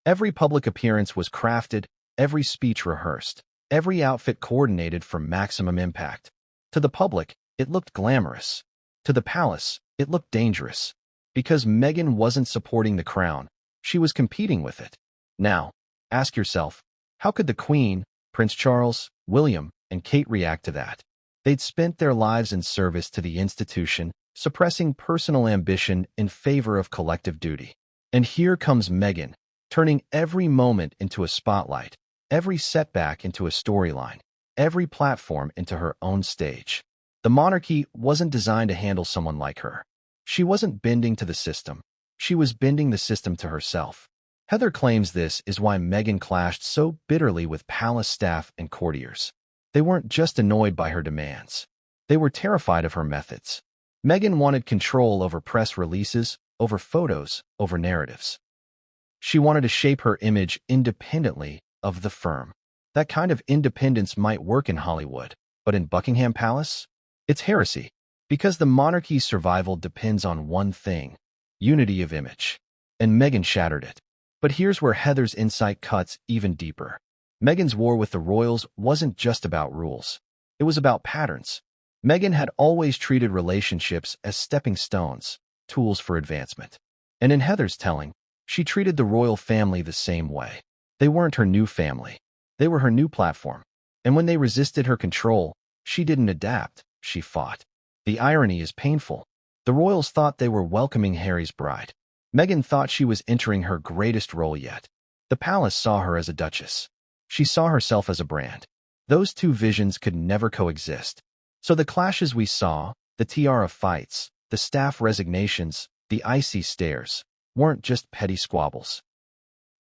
Every public appearance was crafted, every speech rehearsed, every outfit coordinated for maximum impact. To the public, it looked glamorous. To the palace, it looked dangerous. Because Meghan wasn't supporting the crown, she was competing with it. Now, ask yourself, how could the Queen, Prince Charles, William, and Kate react to that? They'd spent their lives in service to the institution, suppressing personal ambition in favor of collective duty. And here comes Meghan, turning every moment into a spotlight, every setback into a storyline, every platform into her own stage. The monarchy wasn't designed to handle someone like her. She wasn't bending to the system. She was bending the system to herself. Heather claims this is why Meghan clashed so bitterly with palace staff and courtiers. They weren't just annoyed by her demands. They were terrified of her methods. Meghan wanted control over press releases, over photos, over narratives. She wanted to shape her image independently of the firm. That kind of independence might work in Hollywood, but in Buckingham Palace? It's heresy, because the monarchy's survival depends on one thing: unity of image. And Meghan shattered it. But here's where Heather's insight cuts even deeper. Meghan's war with the royals wasn't just about rules. It was about patterns. Meghan had always treated relationships as stepping stones, tools for advancement. And in Heather's telling, she treated the royal family the same way. They weren't her new family. They were her new platform. And when they resisted her control, she didn't adapt, she fought. The irony is painful. The royals thought they were welcoming Harry's bride. Meghan thought she was entering her greatest role yet. The palace saw her as a duchess. She saw herself as a brand. Those two visions could never coexist. So the clashes we saw, the tiara fights, the staff resignations, the icy stares, weren't just petty squabbles.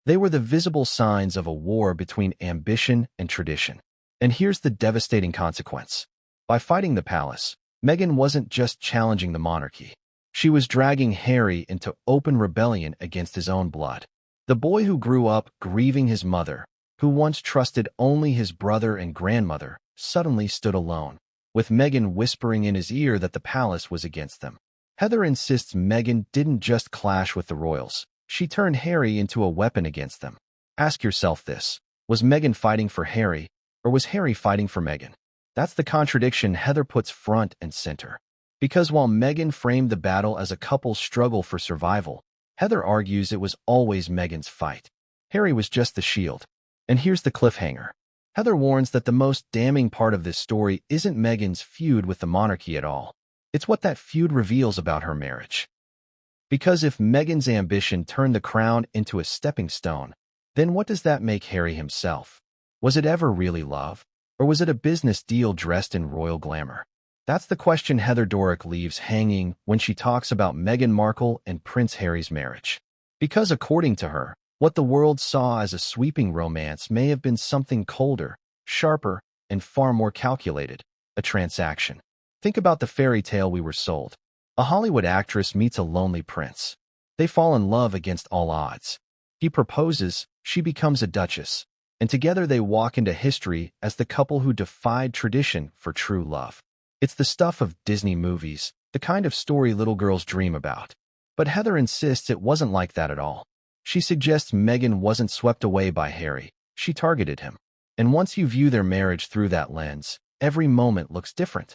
They were the visible signs of a war between ambition and tradition. And here's the devastating consequence. By fighting the palace, Meghan wasn't just challenging the monarchy. She was dragging Harry into open rebellion against his own blood. The boy who grew up grieving his mother, who once trusted only his brother and grandmother, suddenly stood alone, with Meghan whispering in his ear that the palace was against them. Heather insists Meghan didn't just clash with the royals. She turned Harry into a weapon against them. Ask yourself this: was Meghan fighting for Harry, or was Harry fighting for Meghan? That's the contradiction Heather puts front and center. Because while Meghan framed the battle as a couple's struggle for survival, Heather argues it was always Meghan's fight. Harry was just the shield. And here's the cliffhanger. Heather warns that the most damning part of this story isn't Meghan's feud with the monarchy at all. It's what that feud reveals about her marriage. Because if Meghan's ambition turned the crown into a stepping stone, then what does that make Harry himself? Was it ever really love? Or was it a business deal dressed in royal glamour? That's the question Heather Dorak leaves hanging when she talks about Meghan Markle and Prince Harry's marriage. Because according to her, what the world saw as a sweeping romance may have been something colder, sharper, and far more calculated: a transaction. Think about the fairy tale we were sold. A Hollywood actress meets a lonely prince. They fall in love against all odds. He proposes, she becomes a duchess, and together they walk into history as the couple who defied tradition for true love. It's the stuff of Disney movies, the kind of story little girls dream about. But Heather insists it wasn't like that at all. She suggests Meghan wasn't swept away by Harry. She targeted him. And once you view their marriage through that lens, every moment looks different.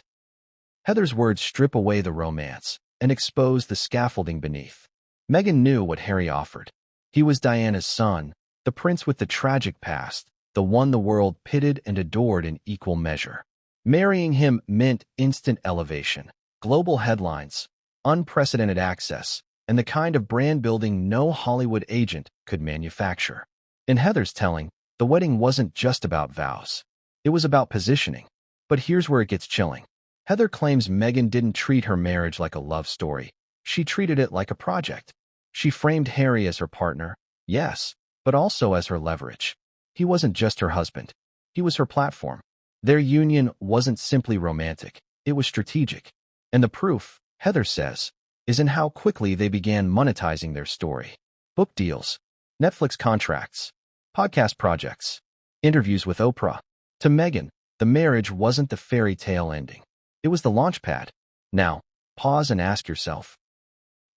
Heather's words strip away the romance and expose the scaffolding beneath. Meghan knew what Harry offered. He was Diana's son, the prince with the tragic past, the one the world pitted and adored in equal measure. Marrying him meant instant elevation, global headlines, unprecedented access, and the kind of brand building no Hollywood agent could manufacture. In Heather's telling, the wedding wasn't just about vows. It was about positioning. But here's where it gets chilling. Heather claims Meghan didn't treat her marriage like a love story. She treated it like a project. She framed Harry as her partner, yes, but also as her leverage. He wasn't just her husband. He was her platform. Their union wasn't simply romantic. It was strategic. And the proof, Heather says, is in how quickly they began monetizing their story. Book deals, Netflix contracts, podcast projects, interviews with Oprah. To Meghan, the marriage wasn't the fairy tale ending. It was the launchpad. Now, pause and ask yourself,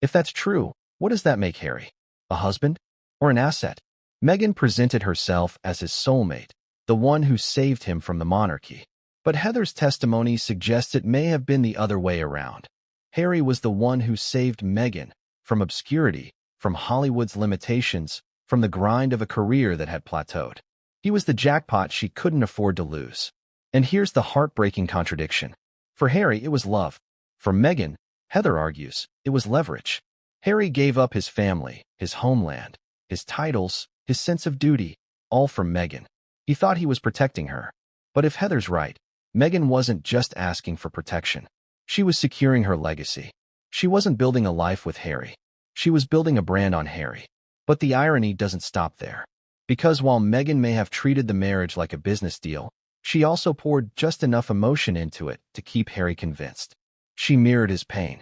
if that's true, what does that make Harry? A husband? Or an asset? Meghan presented herself as his soulmate, the one who saved him from the monarchy. But Heather's testimony suggests it may have been the other way around. Harry was the one who saved Meghan from obscurity, from Hollywood's limitations, from the grind of a career that had plateaued. He was the jackpot she couldn't afford to lose. And here's the heartbreaking contradiction. For Harry, it was love. For Meghan, Heather argues, it was leverage. Harry gave up his family, his homeland, his titles, his sense of duty, all for Meghan. He thought he was protecting her. But if Heather's right, Meghan wasn't just asking for protection. She was securing her legacy. She wasn't building a life with Harry. She was building a brand on Harry. But the irony doesn't stop there. Because while Meghan may have treated the marriage like a business deal, she also poured just enough emotion into it to keep Harry convinced. She mirrored his pain.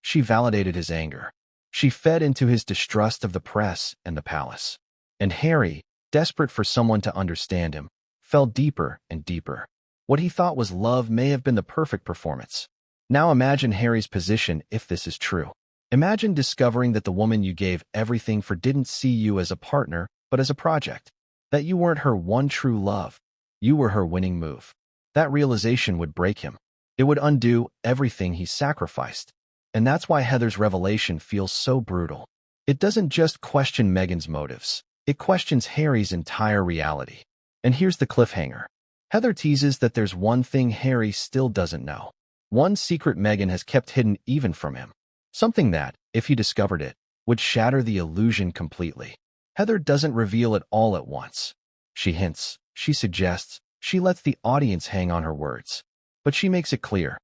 She validated his anger. She fed into his distrust of the press and the palace. And Harry, desperate for someone to understand him, fell deeper and deeper. What he thought was love may have been the perfect performance. Now imagine Harry's position if this is true. Imagine discovering that the woman you gave everything for didn't see you as a partner, but as a project. That you weren't her one true love. You were her winning move. That realization would break him. It would undo everything he sacrificed. And that's why Heather's revelation feels so brutal. It doesn't just question Meghan's motives. It questions Harry's entire reality. And here's the cliffhanger. Heather teases that there's one thing Harry still doesn't know. One secret Meghan has kept hidden even from him. Something that, if he discovered it, would shatter the illusion completely. Heather doesn't reveal it all at once. She hints, she suggests, she lets the audience hang on her words. But she makes it clear.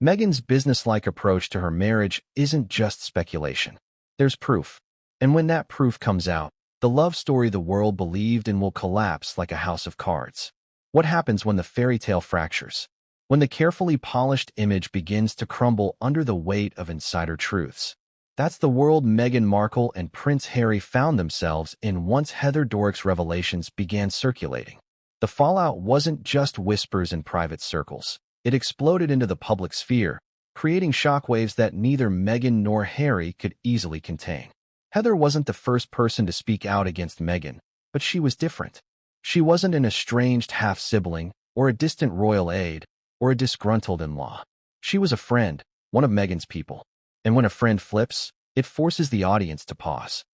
Meghan's businesslike approach to her marriage isn't just speculation. There's proof. And when that proof comes out, the love story the world believed in will collapse like a house of cards. What happens when the fairy tale fractures? When the carefully polished image begins to crumble under the weight of insider truths. That's the world Meghan Markle and Prince Harry found themselves in once Heather Dorak's revelations began circulating. The fallout wasn't just whispers in private circles. It exploded into the public sphere, creating shockwaves that neither Meghan nor Harry could easily contain. Heather wasn't the first person to speak out against Meghan, but she was different. She wasn't an estranged half-sibling, or a distant royal aide, or a disgruntled in-law. She was a friend, one of Meghan's people. And when a friend flips, it forces the audience to pause.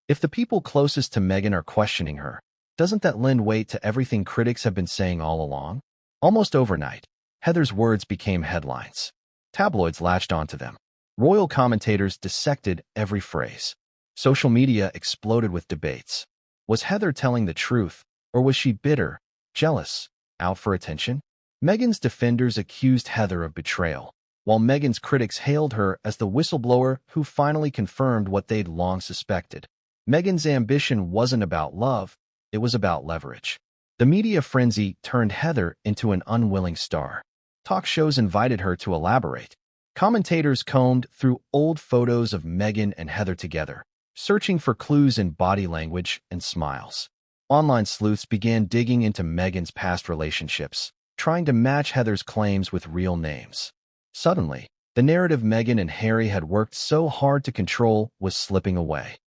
If the people closest to Meghan are questioning her, doesn't that lend weight to everything critics have been saying all along? Almost overnight, Heather's words became headlines. Tabloids latched onto them. Royal commentators dissected every phrase. Social media exploded with debates. Was Heather telling the truth, or was she bitter, jealous, out for attention? Meghan's defenders accused Heather of betrayal, while Meghan's critics hailed her as the whistleblower who finally confirmed what they'd long suspected. Meghan's ambition wasn't about love, it was about leverage. The media frenzy turned Heather into an unwilling star. Talk shows invited her to elaborate. Commentators combed through old photos of Meghan and Heather together, searching for clues in body language and smiles. Online sleuths began digging into Meghan's past relationships, trying to match Heather's claims with real names. Suddenly, the narrative Meghan and Harry had worked so hard to control was slipping away.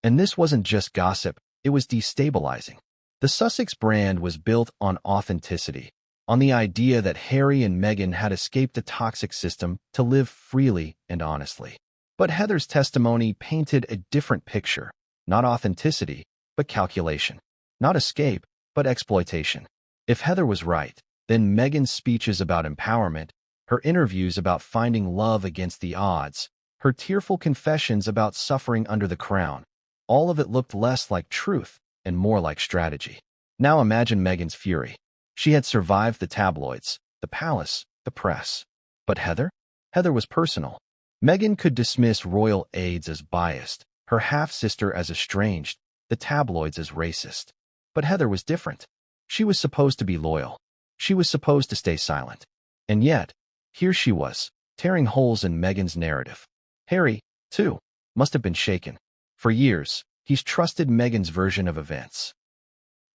And this wasn't just gossip, it was destabilizing. The Sussex brand was built on authenticity, on the idea that Harry and Meghan had escaped a toxic system to live freely and honestly. But Heather's testimony painted a different picture, not authenticity, but calculation. Not escape, but exploitation. If Heather was right, then Meghan's speeches about empowerment, her interviews about finding love against the odds, her tearful confessions about suffering under the crown, all of it looked less like truth and more like strategy. Now imagine Meghan's fury. She had survived the tabloids, the palace, the press. But Heather? Heather was personal. Meghan could dismiss royal aides as biased, her half-sister as estranged, the tabloids as racist. But Heather was different. She was supposed to be loyal. She was supposed to stay silent. And yet, here she was, tearing holes in Meghan's narrative. Harry, too, must have been shaken. For years, he's trusted Meghan's version of events.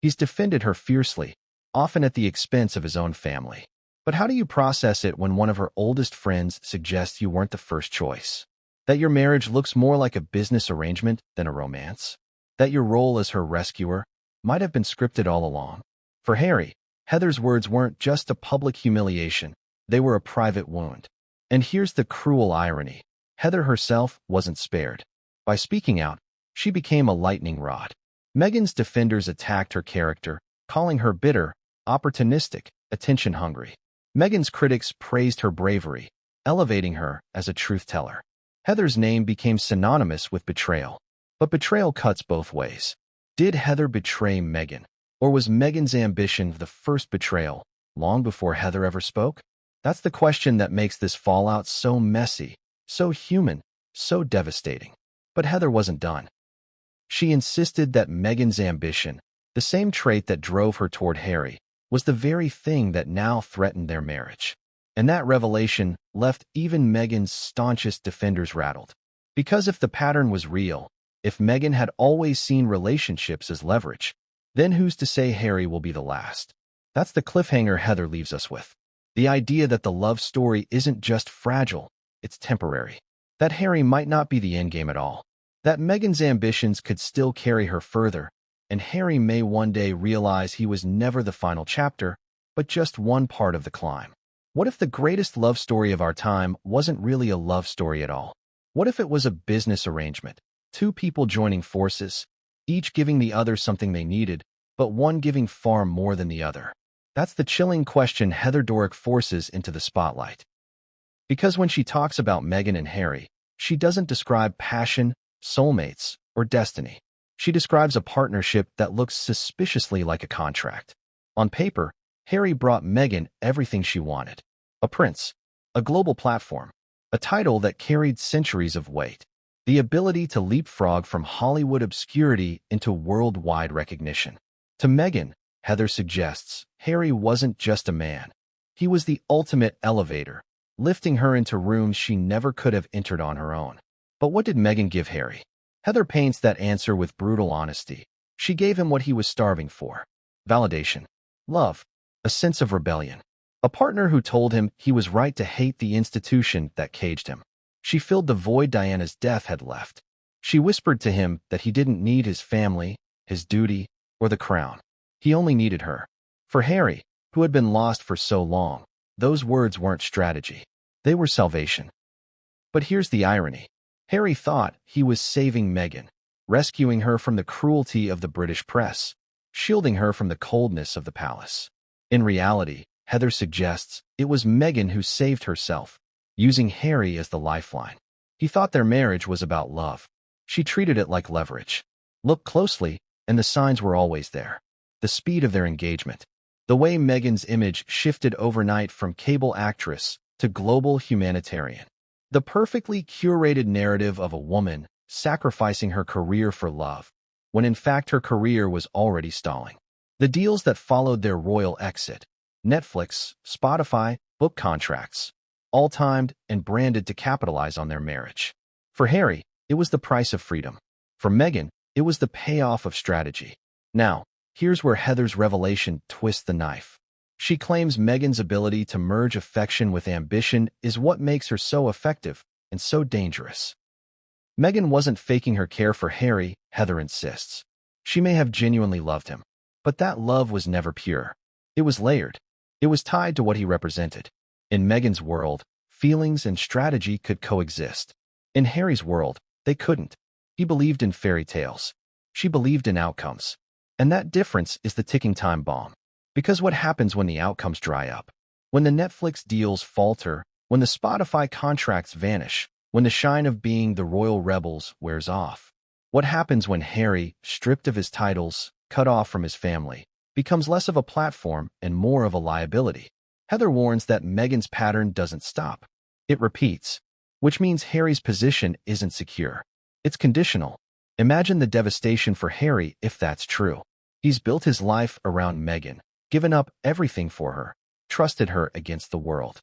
He's defended her fiercely, often at the expense of his own family. But how do you process it when one of her oldest friends suggests you weren't the first choice? That your marriage looks more like a business arrangement than a romance? That your role as her rescuer might have been scripted all along? For Harry, Heather's words weren't just a public humiliation, they were a private wound. And here's the cruel irony. Heather herself wasn't spared. By speaking out, She became a lightning rod. Meghan's defenders attacked her character, calling her bitter, opportunistic, attention-hungry. Meghan's critics praised her bravery, elevating her as a truth-teller. Heather's name became synonymous with betrayal. But betrayal cuts both ways. Did Heather betray Meghan? Or was Meghan's ambition the first betrayal, long before Heather ever spoke? That's the question that makes this fallout so messy, so human, so devastating. But Heather wasn't done. She insisted that Meghan's ambition, the same trait that drove her toward Harry, was the very thing that now threatened their marriage. And that revelation left even Meghan's staunchest defenders rattled. Because if the pattern was real, if Meghan had always seen relationships as leverage, then who's to say Harry will be the last? That's the cliffhanger Heather leaves us with. The idea that the love story isn't just fragile, it's temporary. That Harry might not be the endgame at all. That Meghan's ambitions could still carry her further, and Harry may one day realize he was never the final chapter, but just one part of the climb. What if the greatest love story of our time wasn't really a love story at all? What if it was a business arrangement? Two people joining forces, each giving the other something they needed, but one giving far more than the other. That's the chilling question Heather Dorak forces into the spotlight. Because when she talks about Meghan and Harry, she doesn't describe passion, soulmates, or destiny. She describes a partnership that looks suspiciously like a contract. On paper, Harry brought Meghan everything she wanted. A prince, a global platform, a title that carried centuries of weight, the ability to leapfrog from Hollywood obscurity into worldwide recognition. To Meghan, Heather suggests, Harry wasn't just a man. He was the ultimate elevator, lifting her into rooms she never could have entered on her own. But what did Meghan give Harry? Heather paints that answer with brutal honesty. She gave him what he was starving for: validation, love, a sense of rebellion. A partner who told him he was right to hate the institution that caged him. She filled the void Diana's death had left. She whispered to him that he didn't need his family, his duty, or the crown. He only needed her. For Harry, who had been lost for so long, those words weren't strategy. They were salvation. But here's the irony. Harry thought he was saving Meghan, rescuing her from the cruelty of the British press, shielding her from the coldness of the palace. In reality, Heather suggests it was Meghan who saved herself, using Harry as the lifeline. He thought their marriage was about love. She treated it like leverage. Look closely, and the signs were always there. The speed of their engagement. The way Meghan's image shifted overnight from cable actress to global humanitarian. The perfectly curated narrative of a woman sacrificing her career for love, when in fact her career was already stalling. The deals that followed their royal exit, Netflix, Spotify, book contracts, all timed and branded to capitalize on their marriage. For Harry, it was the price of freedom. For Meghan, it was the payoff of strategy. Now, here's where Heather's revelation twists the knife. She claims Meghan's ability to merge affection with ambition is what makes her so effective and so dangerous. Meghan wasn't faking her care for Harry, Heather insists. She may have genuinely loved him, but that love was never pure. It was layered. It was tied to what he represented. In Meghan's world, feelings and strategy could coexist. In Harry's world, they couldn't. He believed in fairy tales. She believed in outcomes. And that difference is the ticking time bomb. Because what happens when the outcomes dry up? When the Netflix deals falter, when the Spotify contracts vanish, when the shine of being the royal rebels wears off? What happens when Harry, stripped of his titles, cut off from his family, becomes less of a platform and more of a liability? Heather warns that Meghan's pattern doesn't stop. It repeats, which means Harry's position isn't secure. It's conditional. Imagine the devastation for Harry if that's true. He's built his life around Meghan, given up everything for her, trusted her against the world.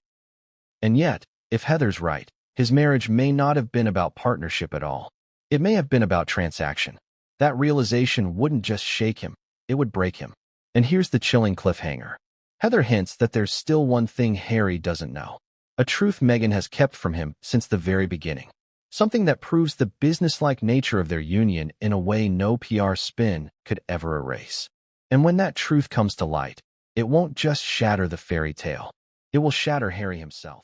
And yet, if Heather's right, his marriage may not have been about partnership at all. It may have been about transaction. That realization wouldn't just shake him, it would break him. And here's the chilling cliffhanger. Heather hints that there's still one thing Harry doesn't know. A truth Meghan has kept from him since the very beginning. Something that proves the businesslike nature of their union in a way no PR spin could ever erase. And when that truth comes to light, it won't just shatter the fairy tale. It will shatter Harry himself.